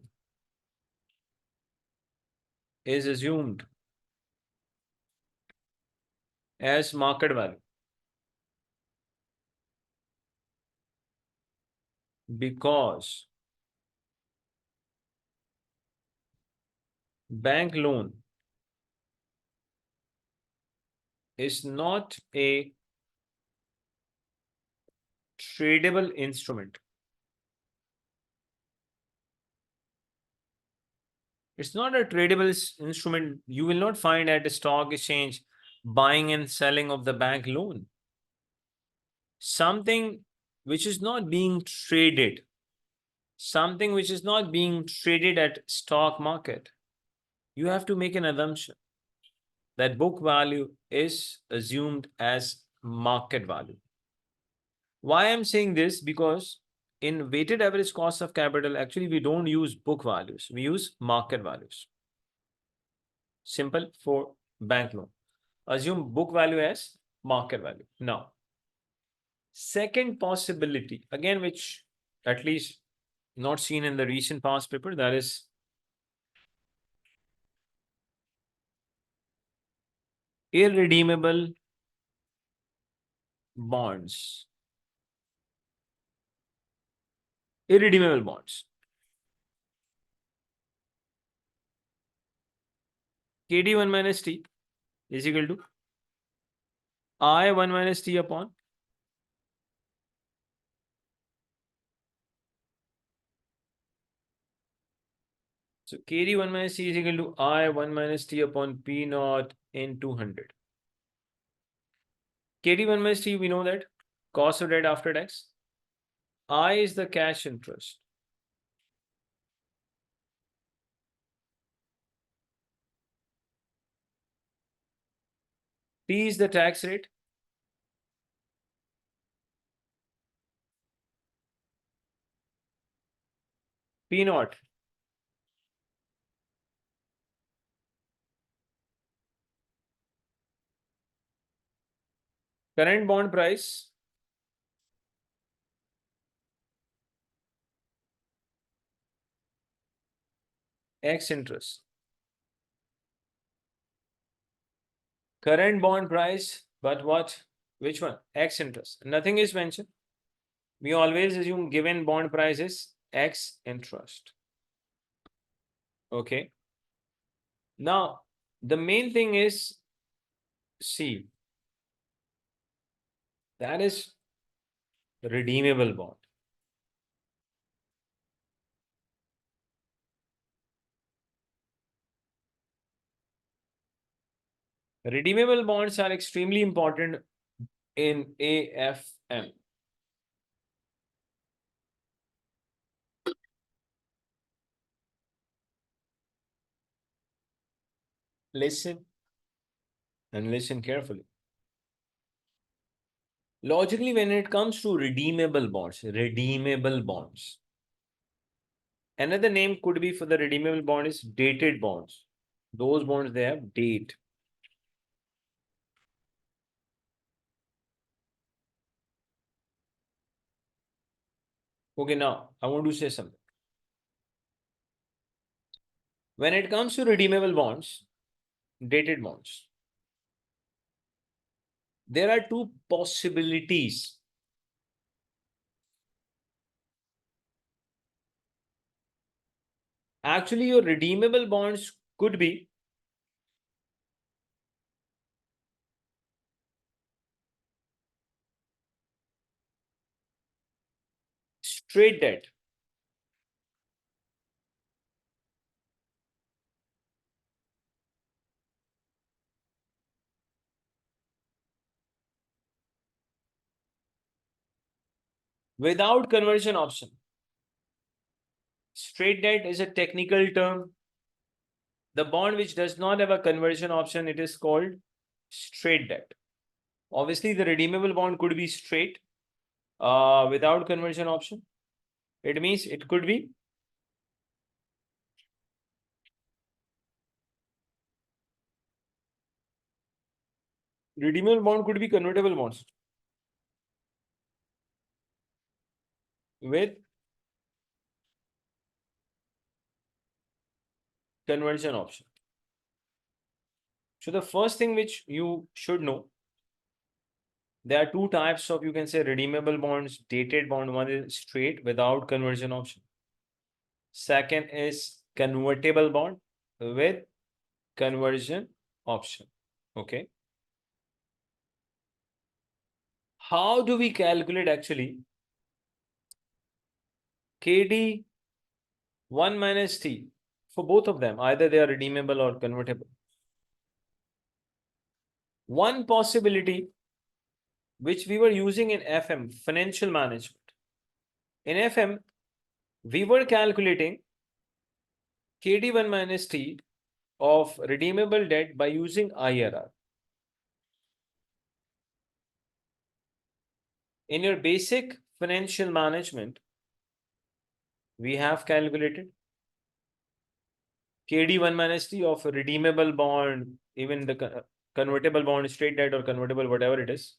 is assumed as market value because bank loan is not a tradable instrument. It's not a tradable instrument. You will not find at a stock exchange buying and selling of the bank loan. Something which is not being traded, something which is not being traded at stock market. You have to make an assumption that book value is assumed as market value. Why I'm saying this? Because in weighted average cost of capital, actually, we don't use book values, we use market values. Simple for bank loan. Assume book value as market value. Now, second possibility, again, which at least not seen in the recent past paper, that is irredeemable bonds. Irredeemable bonds. KD1 minus T is equal to I1 minus T upon so KD1 minus T is equal to I1 minus T upon P naught in 200. KD1 minus T, we know that cost of debt after tax. I is the cash interest. T is the tax rate. P naught. Current bond price. X interest. Current bond price, but what? Which one? X interest. Nothing is mentioned. We always assume given bond price is X interest. Okay. Now, the main thing is C. That is redeemable bond. Redeemable bonds are extremely important in AFM. Listen and listen carefully. Logically, when it comes to redeemable bonds, another name could be for the redeemable bond is dated bonds. Those bonds, they have date. Okay, now I want to say something. When it comes to redeemable bonds, dated bonds, there are two possibilities. Actually, your redeemable bonds could be straight debt. Without conversion option. Straight debt is a technical term. The bond which does not have a conversion option, it is called straight debt. Obviously, the redeemable bond could be straight. Without conversion option, it means it could be redeemable bond, could be convertible bonds with conversion option. So the first thing which you should know, there are two types of, you can say, redeemable bonds, dated bond. One is straight without conversion option. Second is convertible bond with conversion option. Okay. How do we calculate actually KD 1 minus T for both of them? Either they are redeemable or convertible. One possibility which we were using in FM, financial management. In FM, we were calculating KD1 minus T of redeemable debt by using IRR. In your basic financial management, we have calculated KD1 minus T of a redeemable bond, even the convertible bond, straight debt or convertible, whatever it is,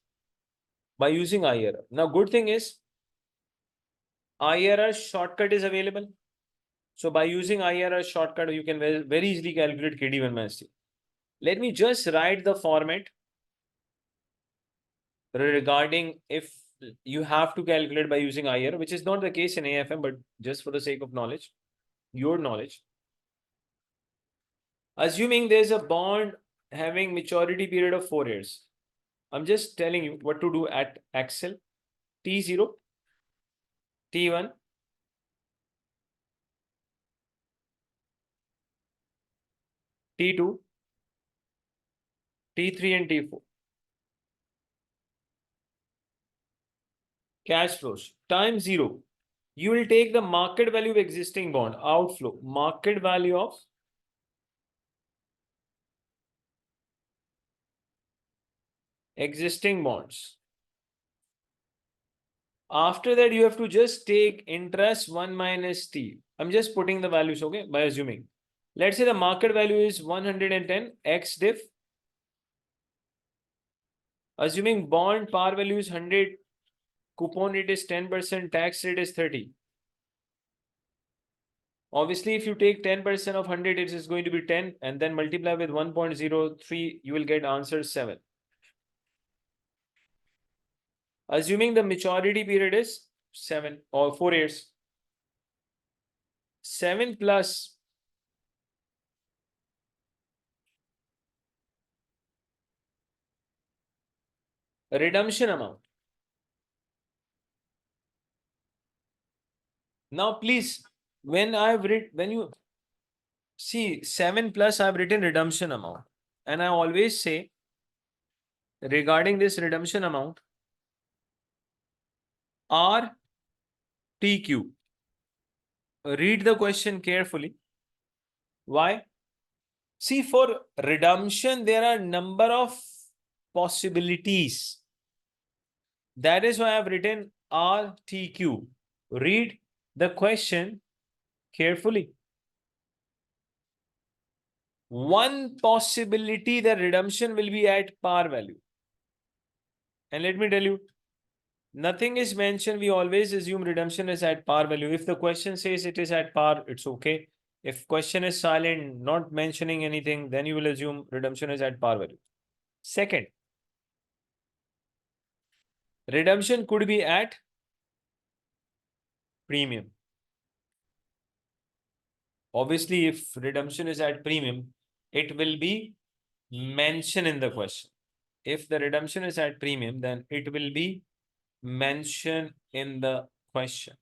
by using IRR. Now, good thing is IRR shortcut is available. So by using IRR shortcut, you can very easily calculate KD1 minus T. Let me just write the format regarding if you have to calculate by using IRR, which is not the case in AFM, but just for the sake of knowledge, your knowledge. Assuming there's a bond having maturity period of 4 years. I'm just telling you what to do at Excel. T0, T1, T2, T3 and T4. Cash flows. Time 0. You will take the market value of existing bond, outflow, market value of existing bonds. After that, you have to just take interest 1 minus T. I'm just putting the values, okay, by assuming. Let's say the market value is 110 X diff. Assuming bond par value is 100, coupon rate is 10%, tax rate is 30. Obviously, if you take 10% of 100, it is going to be 10 and then multiply with 1.03, you will get answer 7. Assuming the maturity period is 7 or 4 years. 7 plus redemption amount. Now, please, when you see 7 plus, I've written redemption amount. And I always say regarding this redemption amount, RTQ. Read the question carefully. Why? See, for redemption, there are number of possibilities. That is why I've written RTQ. Read the question carefully. One possibility, the redemption will be at par value. And let me tell you, nothing is mentioned. We always assume redemption is at par value. If the question says it is at par, it's okay. If question is silent, not mentioning anything, then you will assume redemption is at par value. Second, redemption could be at premium. Obviously, if redemption is at premium, it will be mentioned in the question. If the redemption is at premium, then it will be mentioned in the question.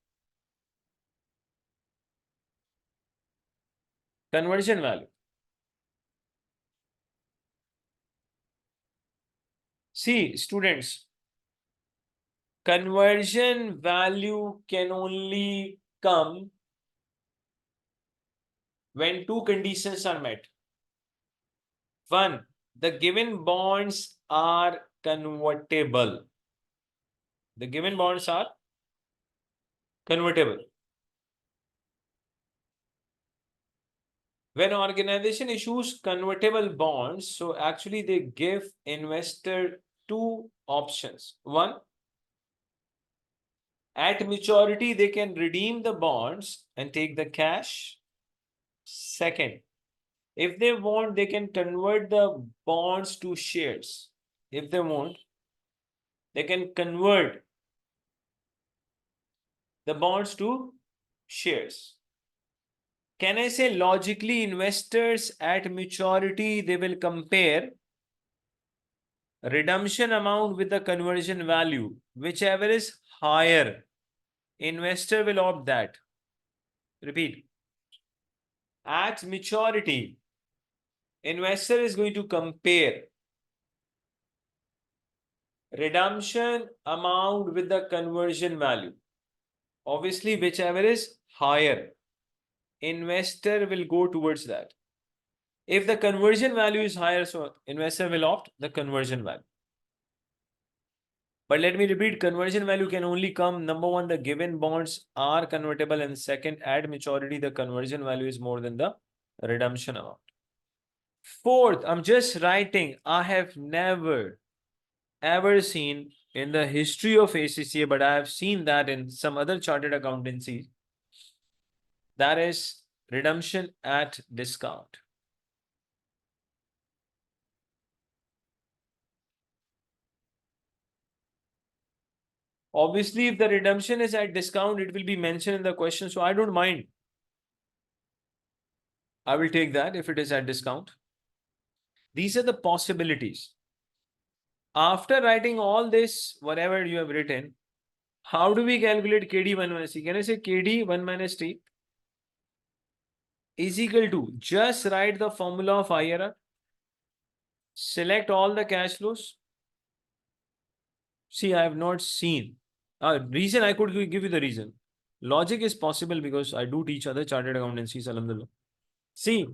Conversion value. See, students, conversion value can only come when two conditions are met. One, the given bonds are convertible. The given bonds are convertible. When organization issues convertible bonds, so actually they give investor two options. One, at maturity, they can redeem the bonds and take the cash. Second, if they want, they can convert the bonds to shares. If they want, they can convert the bonds to shares. Can I say logically, investors at maturity, they will compare redemption amount with the conversion value, whichever is higher, investor will opt that. Repeat. At maturity, investor is going to compare redemption amount with the conversion value. Obviously, whichever is higher, investor will go towards that. If the conversion value is higher, so investor will opt the conversion value. But let me repeat, conversion value can only come, number one, the given bonds are convertible, and second, at maturity, the conversion value is more than the redemption amount. Fourth, I'm just writing, I have never ever seen in the history of ACCA, but I have seen that in some other chartered accountancy, that is redemption at discount. Obviously, if the redemption is at discount, it will be mentioned in the question, so I don't mind. I will take that if it is at discount. These are the possibilities. After writing all this, whatever you have written, how do we calculate KD 1 minus T? Can I say KD 1 minus T is equal to, just write the formula of IRR, select all the cash flows. See, I have not seen. Reason I could give you the reason. Logic is possible because I do teach other chartered accountancies, alhamdulillah. See,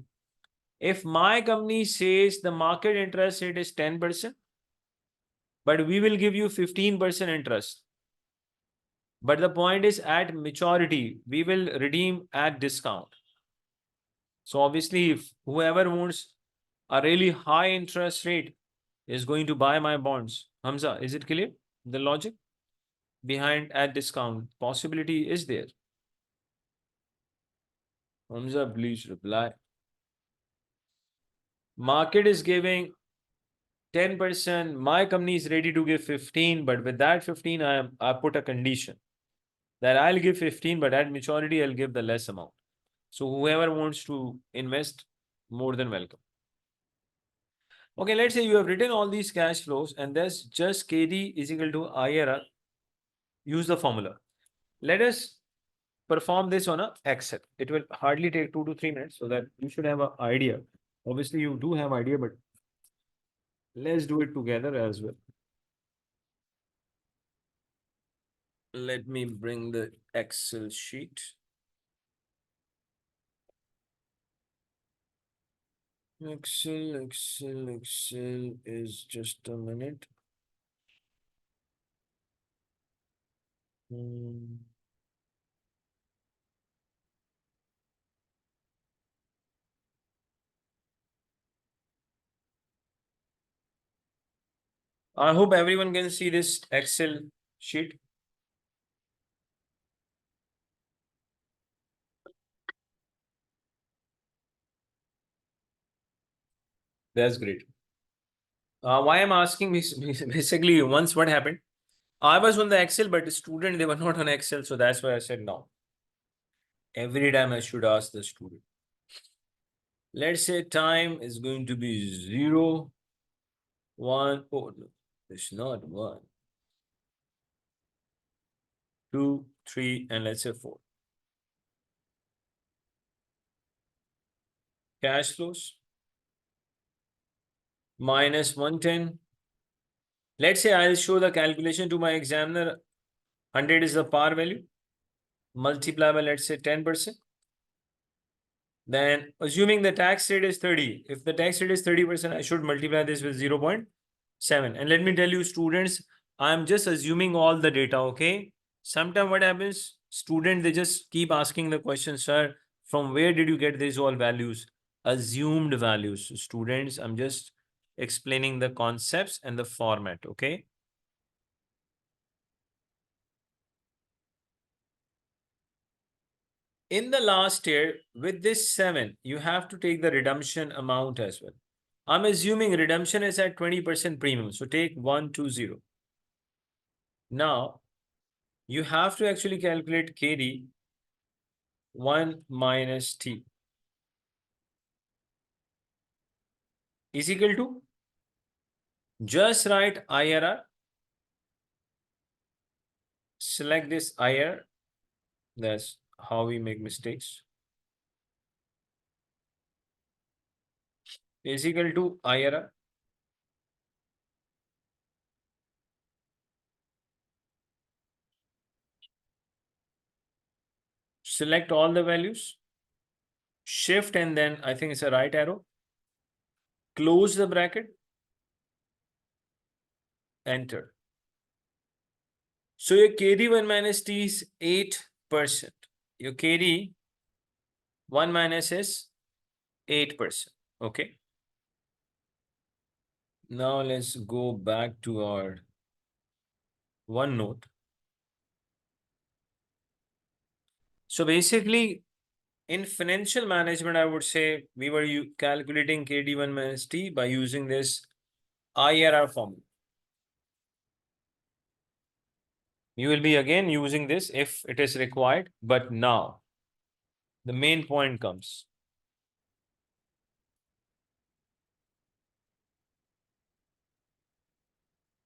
if my company says the market interest rate is 10%, but we will give you 15% interest. But the point is, at maturity, we will redeem at discount. So obviously, if whoever wants a really high interest rate is going to buy my bonds. Hamza, is it clear? The logic behind at discount possibility is there. Hamza, please reply. Market is giving 10%. My company is ready to give 15, but with that 15, I put a condition that I'll give 15, but at maturity, I'll give the less amount. So whoever wants to invest, more than welcome. Okay, let's say you have written all these cash flows and there's just KD is equal to IRR. Use the formula. Let us perform this on a Excel. It will hardly take 2 to 3 minutes, so that you should have an idea. Obviously, you do have idea, but let's do it together as well. Let me bring the Excel sheet. Excel is just a minute. I hope everyone can see this Excel sheet. That's great. Why I'm asking basically, once what happened? I was on the Excel, but the student, they were not on Excel. So that's why I said no. Every time I should ask the student. Let's say time is going to be 0, 1. Oh, no, it's not 1, 2, 3, and let's say 4. Cash flows minus 110. Let's say I'll show the calculation to my examiner. 100 is the par value. Multiply by, let's say, 10%. Then assuming the tax rate is 30, if the tax rate is 30%, I should multiply this with 0.7. And let me tell you, students, I'm just assuming all the data, okay? Sometimes what happens, student, they just keep asking the question, sir, from where did you get these all values? Assumed values. So students, I'm just explaining the concepts and the format, okay? In the last year, with this 7, you have to take the redemption amount as well. I'm assuming redemption is at 20% premium. So take 120. Now, you have to actually calculate KD 1 minus T is equal to, just write IRR, select this IRR. That's how we make mistakes. Is equal to IRR. Select all the values, shift, and then I think it's a right arrow. Close the bracket, enter. So your KD 1 minus T is 8%. Your KD 1 minus is 8%. Okay. Now let's go back to our OneNote. So basically, in financial management, I would say we were calculating KD1 minus T by using this IRR formula. You will be again using this if it is required, but now the main point comes.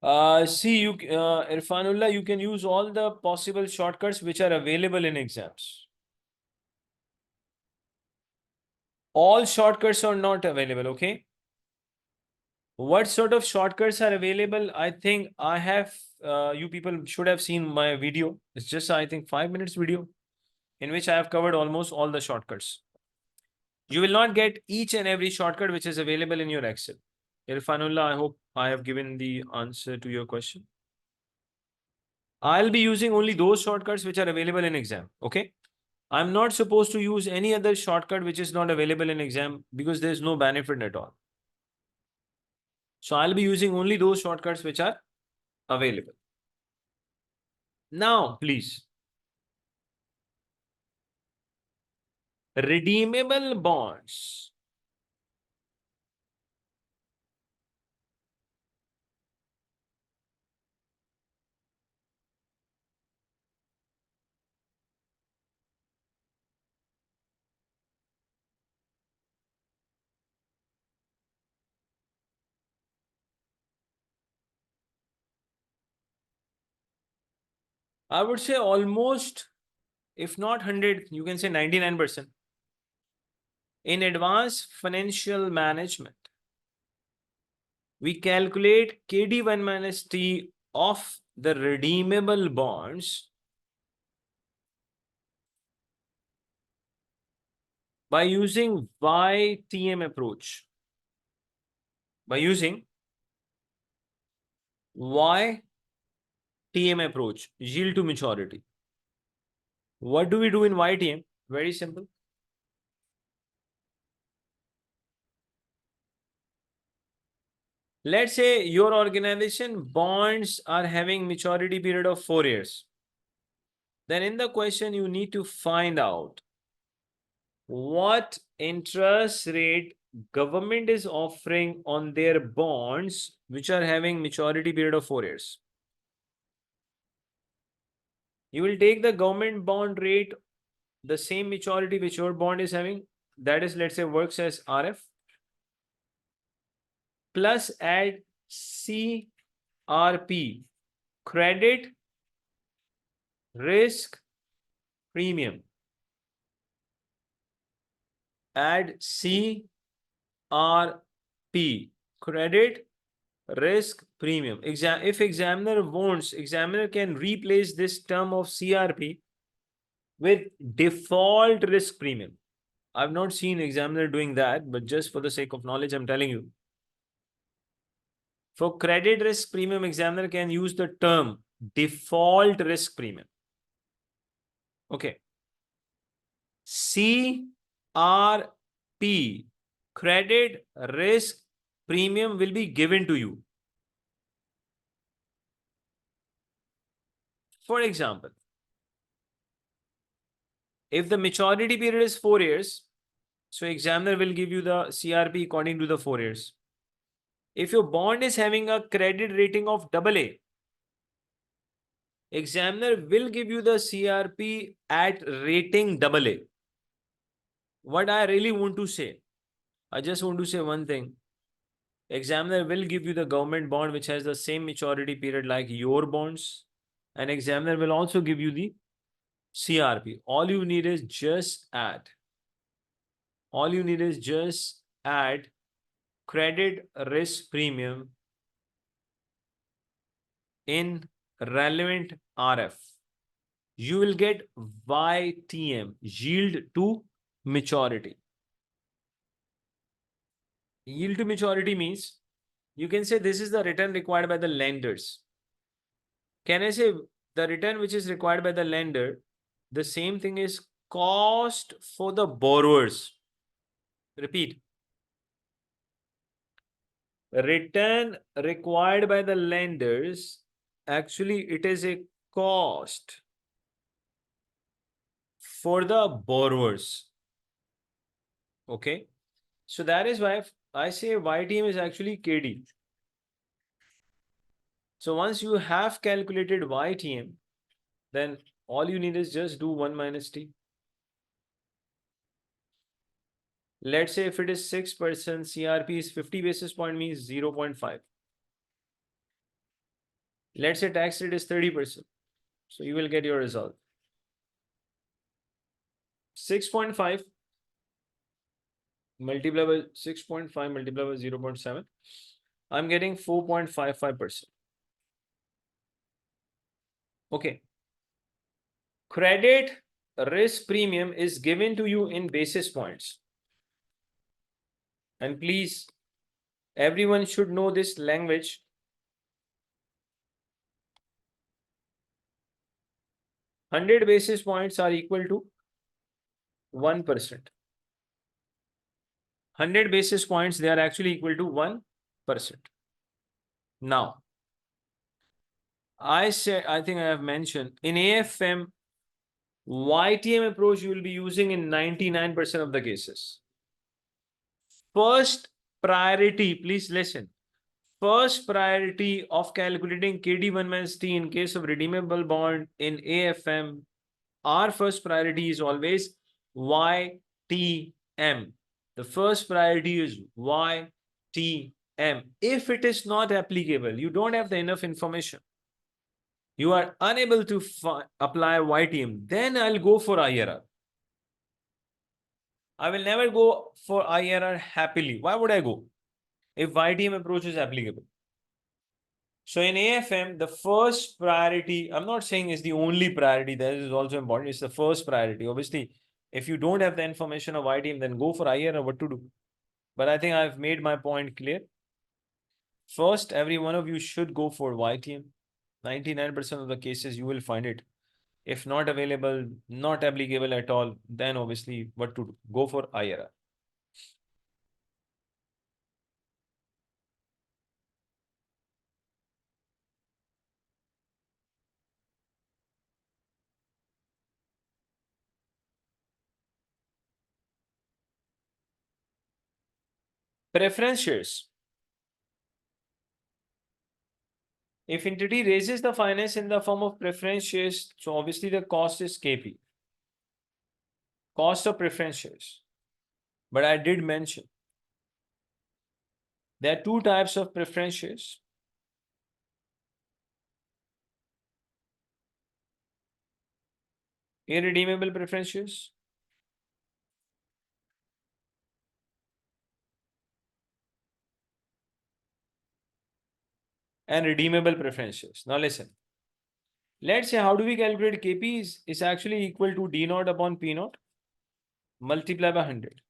See, Irfanullah, you can use all the possible shortcuts which are available in exams. All shortcuts are not available, okay? What sort of shortcuts are available? I think I have, you people should have seen my video. It's just, I think, 5 minutes video in which I have covered almost all the shortcuts. You will not get each and every shortcut which is available in your Excel. Irfanullah, I hope I have given the answer to your question. I'll be using only those shortcuts which are available in exam, okay? I'm not supposed to use any other shortcut which is not available in exam because there's no benefit at all. So I'll be using only those shortcuts which are available. Now, please. Redeemable bonds. I would say almost, if not 100, you can say 99%. In advanced financial management, we calculate KD1 minus T of the redeemable bonds by using YTM approach. By using YTM approach, yield to maturity. What do we do in YTM? Very simple. Let's say your organization bonds are having maturity period of 4 years. Then in the question, you need to find out what interest rate government is offering on their bonds which are having maturity period of 4 years. You will take the government bond rate, the same maturity which your bond is having, that is, let's say, works as RF, plus add CRP, credit risk premium. Add CRP, credit risk premium. If examiner wants, examiner can replace this term of CRP with default risk premium. I've not seen examiner doing that, but just for the sake of knowledge, I'm telling you. For credit risk premium, examiner can use the term default risk premium. Okay. CRP, credit risk premium, will be given to you. For example, if the maturity period is 4 years, so examiner will give you the CRP according to the 4 years. If your bond is having a credit rating of AA, examiner will give you the CRP at rating AA. What I really want to say, I just want to say one thing. Examiner will give you the government bond which has the same maturity period like your bonds, and examiner will also give you the CRP. All you need is just add. All you need is just add credit risk premium in relevant RF. You will get YTM, yield to maturity. Yield to maturity means you can say this is the return required by the lenders. Can I say the return which is required by the lender, the same thing is cost for the borrowers. Repeat. Return required by the lenders, actually it is a cost for the borrowers. Okay. So that is why I say YTM is actually KD. So once you have calculated YTM, then all you need is just do 1 minus T. Let's say if it is 6%, CRP is 50 basis point means 0.5. Let's say tax rate is 30%. So you will get your result. 6.5 multiplied by 6.5 multiplied by 0.7. I'm getting 4.55%. Okay. Credit risk premium is given to you in basis points. And please, everyone should know this language. Hundred basis points are equal to 1%. 100 basis points, they are actually equal to 1%. Now, I think I have mentioned in AFM, YTM approach you will be using in 99% of the cases. First priority, please listen. First priority of calculating KD1 minus T in case of redeemable bond in AFM, our first priority is always YTM. The first priority is YTM. If it is not applicable, you don't have the enough information, you are unable to apply YTM, then I'll go for IRR. I will never go for IRR happily. Why would I go if YTM approach is applicable? So in AFM, the first priority, I'm not saying is the only priority, that is also important. It's the first priority. Obviously, if you don't have the information of YTM, then go for IRR, what to do. But I think I've made my point clear. First, every one of you should go for YTM. 99% of the cases you will find it. If not available, not applicable at all, then obviously what to do? Go for IRR. Preference shares. If entity raises the finance in the form of preference shares, so obviously the cost is KP. Cost of preference shares. But I did mention there are two types of preference shares. Irredeemable preference shares and redeemable preference shares. Now listen. Let's say how do we calculate KP is actually equal to D naught upon P naught multiplied by 100.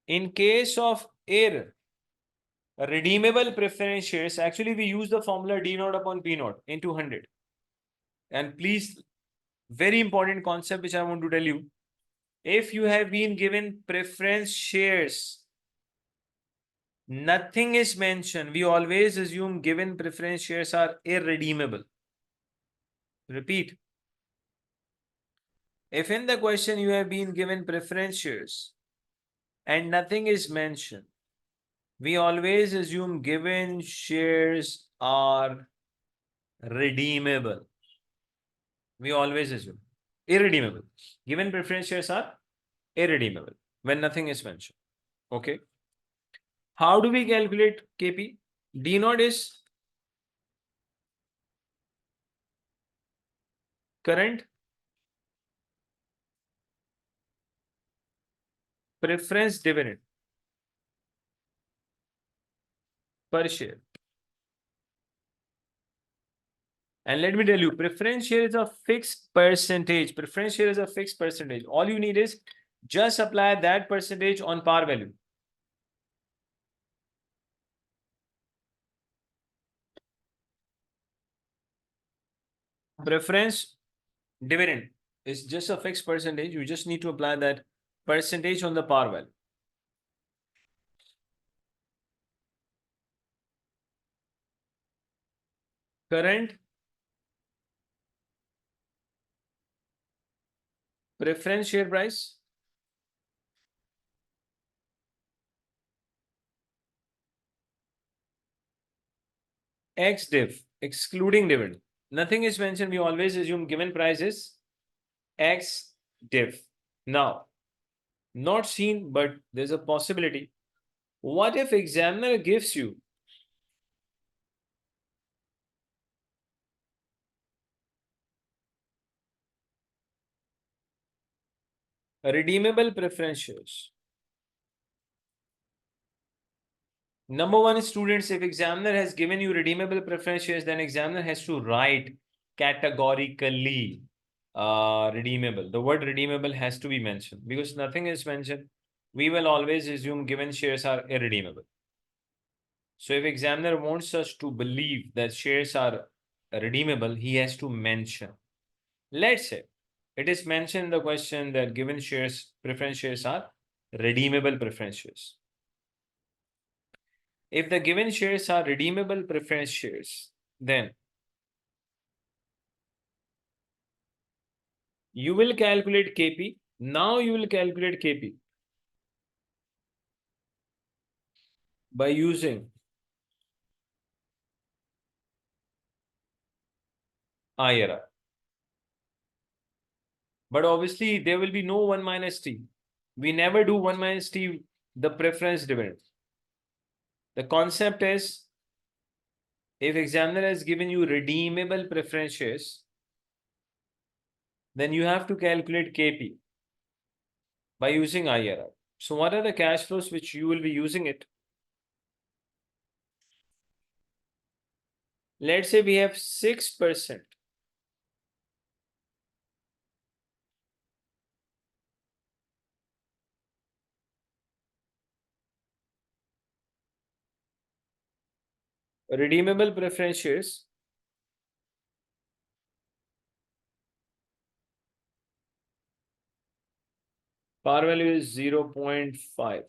In case of error, Redeemable preference shares, actually we use the formula D naught upon P naught into 100. And please, very important concept which I want to tell you. If you have been given preference shares, nothing is mentioned. We always assume given preference shares are irredeemable. Repeat. If in the question you have been given preference shares and nothing is mentioned, we always assume given shares are redeemable. We always assume irredeemable. Given preference shares are irredeemable when nothing is mentioned. Okay. How do we calculate KP? D naught is current preference dividend per share. And let me tell you, preference share is a fixed percentage. Preference share is a fixed percentage. All you need is just apply that percentage on par value. Preference dividend is just a fixed percentage. You just need to apply that percentage on the par value. Current preference share price X div, excluding dividend. Nothing is mentioned. We always assume given price is X div. Now, not seen, but there's a possibility. What if examiner gives you redeemable preference shares? Number one, students, if examiner has given you redeemable preference shares, then examiner has to write categorically redeemable. The word redeemable has to be mentioned because nothing is mentioned. We will always assume given shares are irredeemable. So if examiner wants us to believe that shares are redeemable, he has to mention. Let's say it is mentioned in the question that given shares, preference shares are redeemable preference shares. If the given shares are redeemable preference shares, then you will calculate KP. Now you will calculate KP by using IRR. But obviously there will be no 1 minus T. We never do 1 minus T, the preference dividend. The concept is if examiner has given you redeemable preference shares, then you have to calculate KP by using IRR. So what are the cash flows which you will be using it? Let's say we have 6% redeemable preference shares. Par value is 0.5.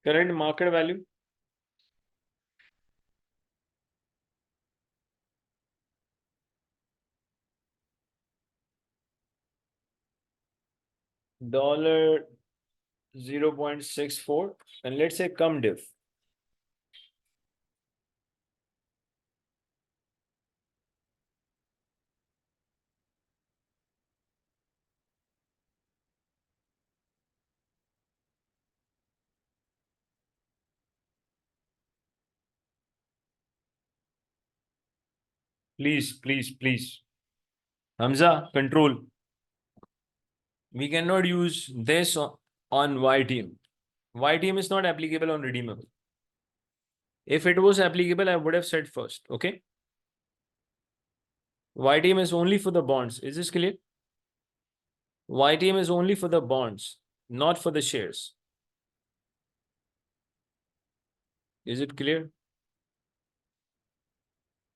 Current market value dollar 0.64 and let's say cum div. Please. Hamza, control. We cannot use this on YTM. YTM is not applicable on redeemable. If it was applicable, I would have said first. Okay. YTM is only for the bonds. Is this clear? YTM is only for the bonds, not for the shares. Is it clear?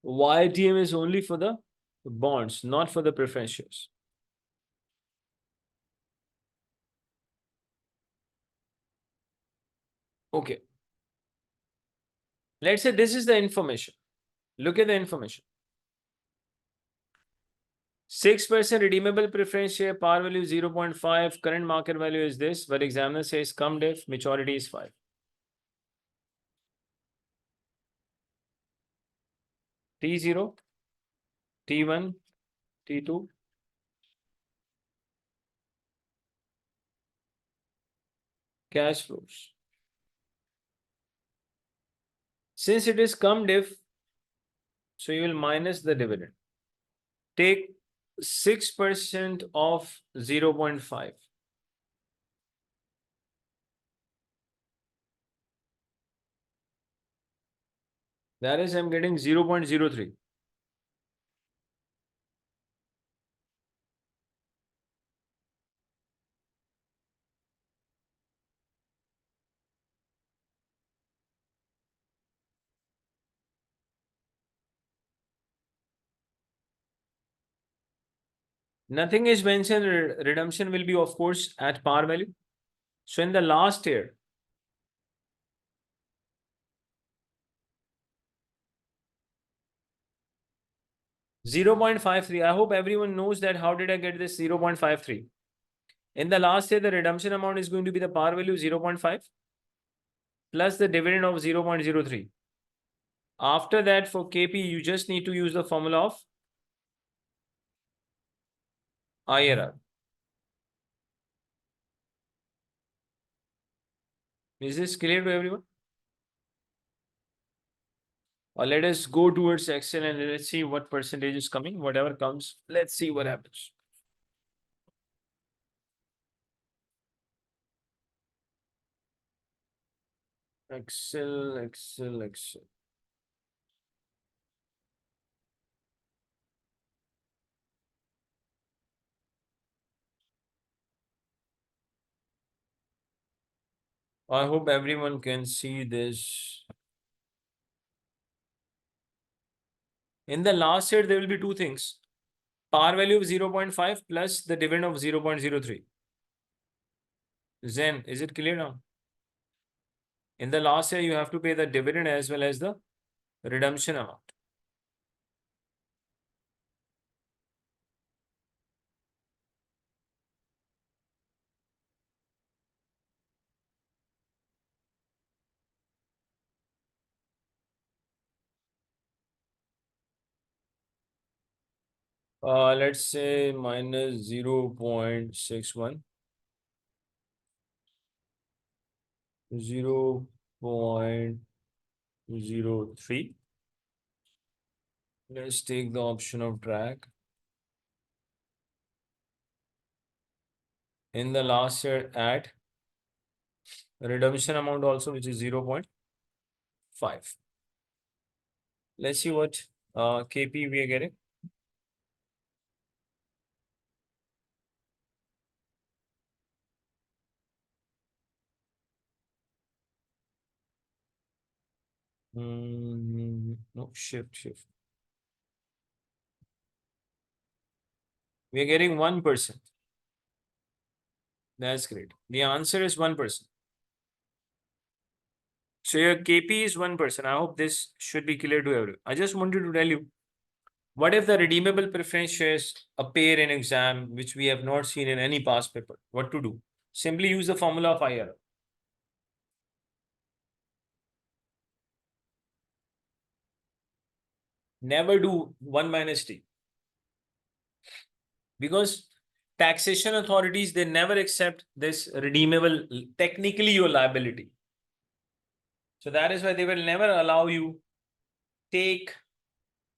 YTM is only for the bonds, not for the preference shares. Okay. Let's say this is the information. Look at the information. 6% redeemable preference share, par value 0.5, current market value is this, but examiner says come diff, maturity is 5. T0, T1, T2. Cash flows. Since it is cum diff, so you will minus the dividend. Take 6% of 0.5. That is, I'm getting 0.03. Nothing is mentioned. Redemption will be, of course, at par value. So in the last year, 0.53. I hope everyone knows that. How did I get this 0.53? In the last year, the redemption amount is going to be the par value 0.5 plus the dividend of 0.03. After that, for KP, you just need to use the formula of IRR. Is this clear to everyone? Or let us go towards Excel and let's see what percentage is coming. Whatever comes, let's see what happens. Excel, Excel, Excel. I hope everyone can see this. In the last year, there will be two things. Par value of 0.5 plus the dividend of 0.03. Zen, is it clear now? In the last year, you have to pay the dividend as well as the redemption amount. Let's say minus 0.61. 0.03. Let's take the option of drag. In the last year, add redemption amount also, which is 0.5. Let's see what KP we are getting. No, shift. We are getting 1%. That's great. The answer is 1%. So your KP is 1%. I hope this should be clear to everyone. I just wanted to tell you, what if the redeemable preference shares appear in exam, which we have not seen in any past paper? What to do? Simply use the formula of IRR. Never do 1 minus T. Because taxation authorities, they never accept this redeemable, technically your liability. So that is why they will never allow you take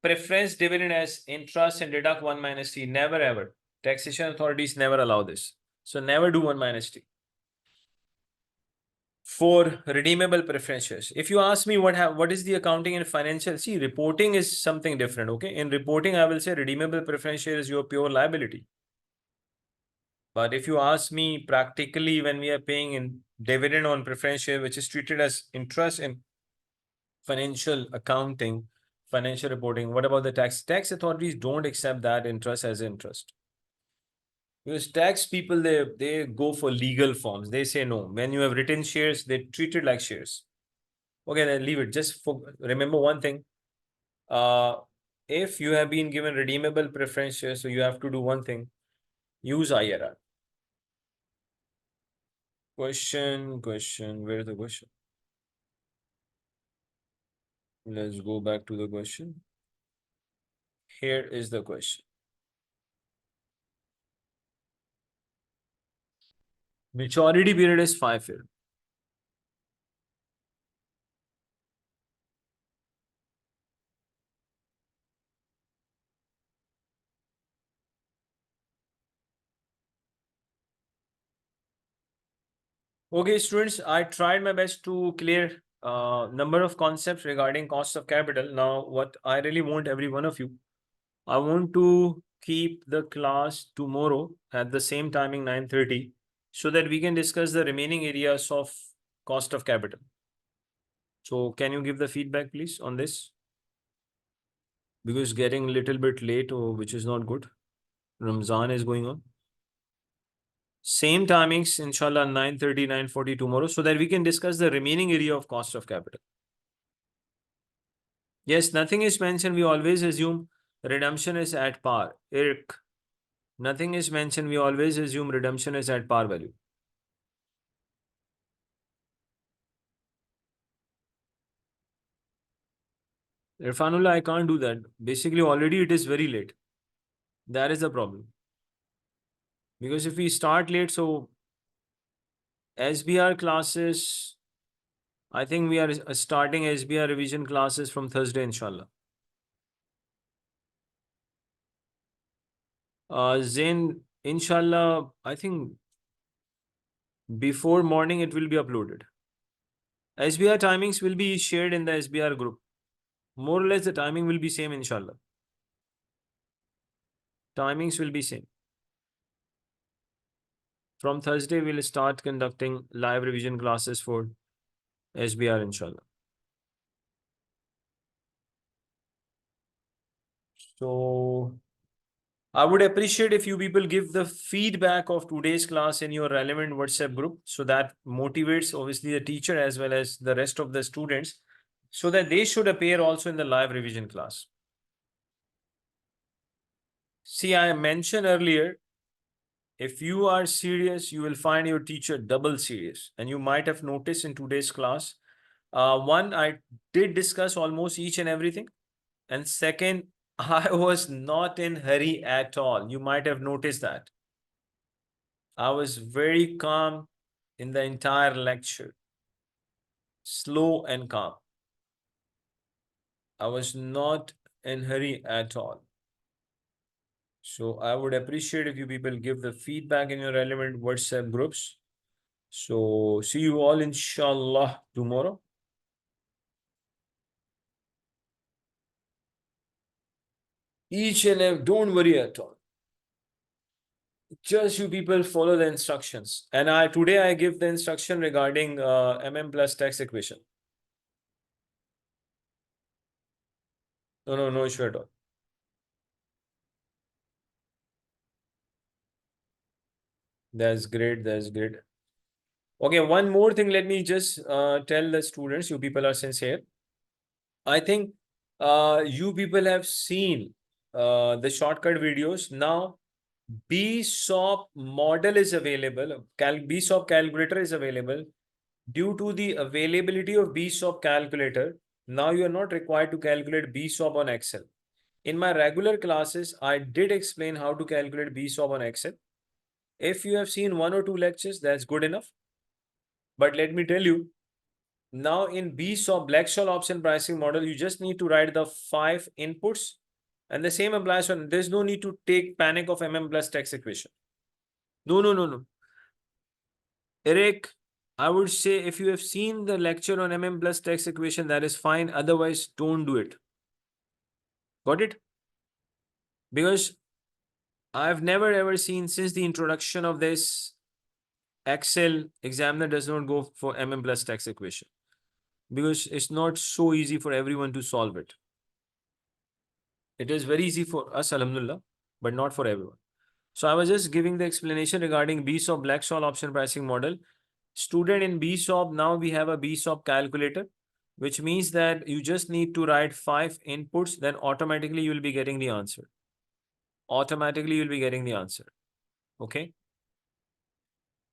preference dividend as interest and deduct 1 minus T. Never ever. Taxation authorities never allow this. So never do 1 minus T. For redeemable preference shares. If you ask me what is the accounting and financial, see, reporting is something different. Okay. In reporting, I will say redeemable preference share is your pure liability. But if you ask me practically, when we are paying in dividend on preference share, which is treated as interest in financial accounting, financial reporting, what about the tax? Tax authorities don't accept that interest as interest. Because tax people, they go for legal forms. They say no. When you have written shares, they treat it like shares. Okay, then leave it. Just remember one thing. Uh, if you have been given redeemable preference shares, so you have to do one thing. Use IRR. Question. Where's the question? Let's go back to the question. Here is the question. Maturity period is 5 years. Okay, students, I tried my best to clear number of concepts regarding cost of capital. Now, what I really want every one of you, I want to keep the class tomorrow at the same timing 9:30 so that we can discuss the remaining areas of cost of capital. So can you give the feedback please on this? Because getting a little bit late, or which is not good. Ramzan is going on. Same timings, inshallah, 9:30, 9:40 tomorrow, so that we can discuss the remaining area of cost of capital. Yes, nothing is mentioned. We always assume redemption is at par. Irk. Nothing is mentioned. We always assume redemption is at par value. Irfanullah, I can't do that. Basically, already it is very late. That is the problem. Because if we start late, so SBR classes, I think we are starting SBR revision classes from Thursday, inshallah. Zain, inshallah, I think before morning it will be uploaded. SBR timings will be shared in the SBR group. More or less the timing will be same, inshallah. Timings will be same. From Thursday, we'll start conducting live revision classes for SBR, inshallah. So I would appreciate if you people give the feedback of today's class in your relevant WhatsApp group, so that motivates obviously the teacher as well as the rest of the students, so that they should appear also in the live revision class. See, I mentioned earlier, if you are serious, you will find your teacher double serious. And you might have noticed in today's class, one, I did discuss almost each and everything. And second, I was not in hurry at all. You might have noticed that. I was very calm in the entire lecture. Slow and calm. I was not in hurry at all. So I would appreciate if you people give the feedback in your relevant WhatsApp groups. So see you all inshallah tomorrow. Each and every, don't worry at all. Just you people follow the instructions. And today I give the instruction regarding MM+ tax equation. No issue at all. That's great. Okay, one more thing. Let me just tell the students, you people are sincere. I think you people have seen the shortcut videos. Now, BSOP model is available. BSOP calculator is available. Due to the availability of BSOP calculator, now you are not required to calculate BSOP on Excel. In my regular classes, I did explain how to calculate BSOP on Excel. If you have seen 1 or 2 lectures, that's good enough. But let me tell you, now in BSOP, Black-Scholes option pricing model, you just need to write the 5 inputs, and the same applies on, there's no need to take panic of MM+ tax equation. No. Eric, I would say if you have seen the lecture on MM+ tax equation, that is fine. Otherwise, don't do it. Got it? Because I've never ever seen since the introduction of this Excel, examiner does not go for MM plus tax equation because it's not so easy for everyone to solve it. It is very easy for us, alhamdulillah, but not for everyone. So I was just giving the explanation regarding BSOP Black-Scholes option pricing model. Student in BSOP, now we have a BSOP calculator, which means that you just need to write 5 inputs, then automatically you will be getting the answer. Automatically you'll be getting the answer. Okay.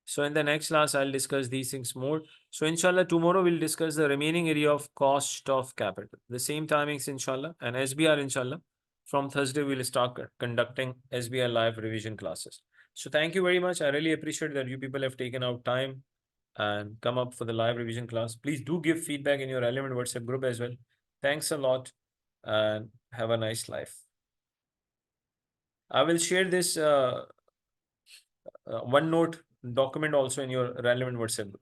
So in the next class, I'll discuss these things more. So inshallah, tomorrow we'll discuss the remaining area of cost of capital. The same timings, inshallah, and SBR, inshallah. From Thursday, we'll start conducting SBR live revision classes. So thank you very much. I really appreciate that you people have taken out time and come up for the live revision class. Please do give feedback in your relevant WhatsApp group as well. Thanks a lot and have a nice life. I will share this OneNote document also in your relevant WhatsApp group.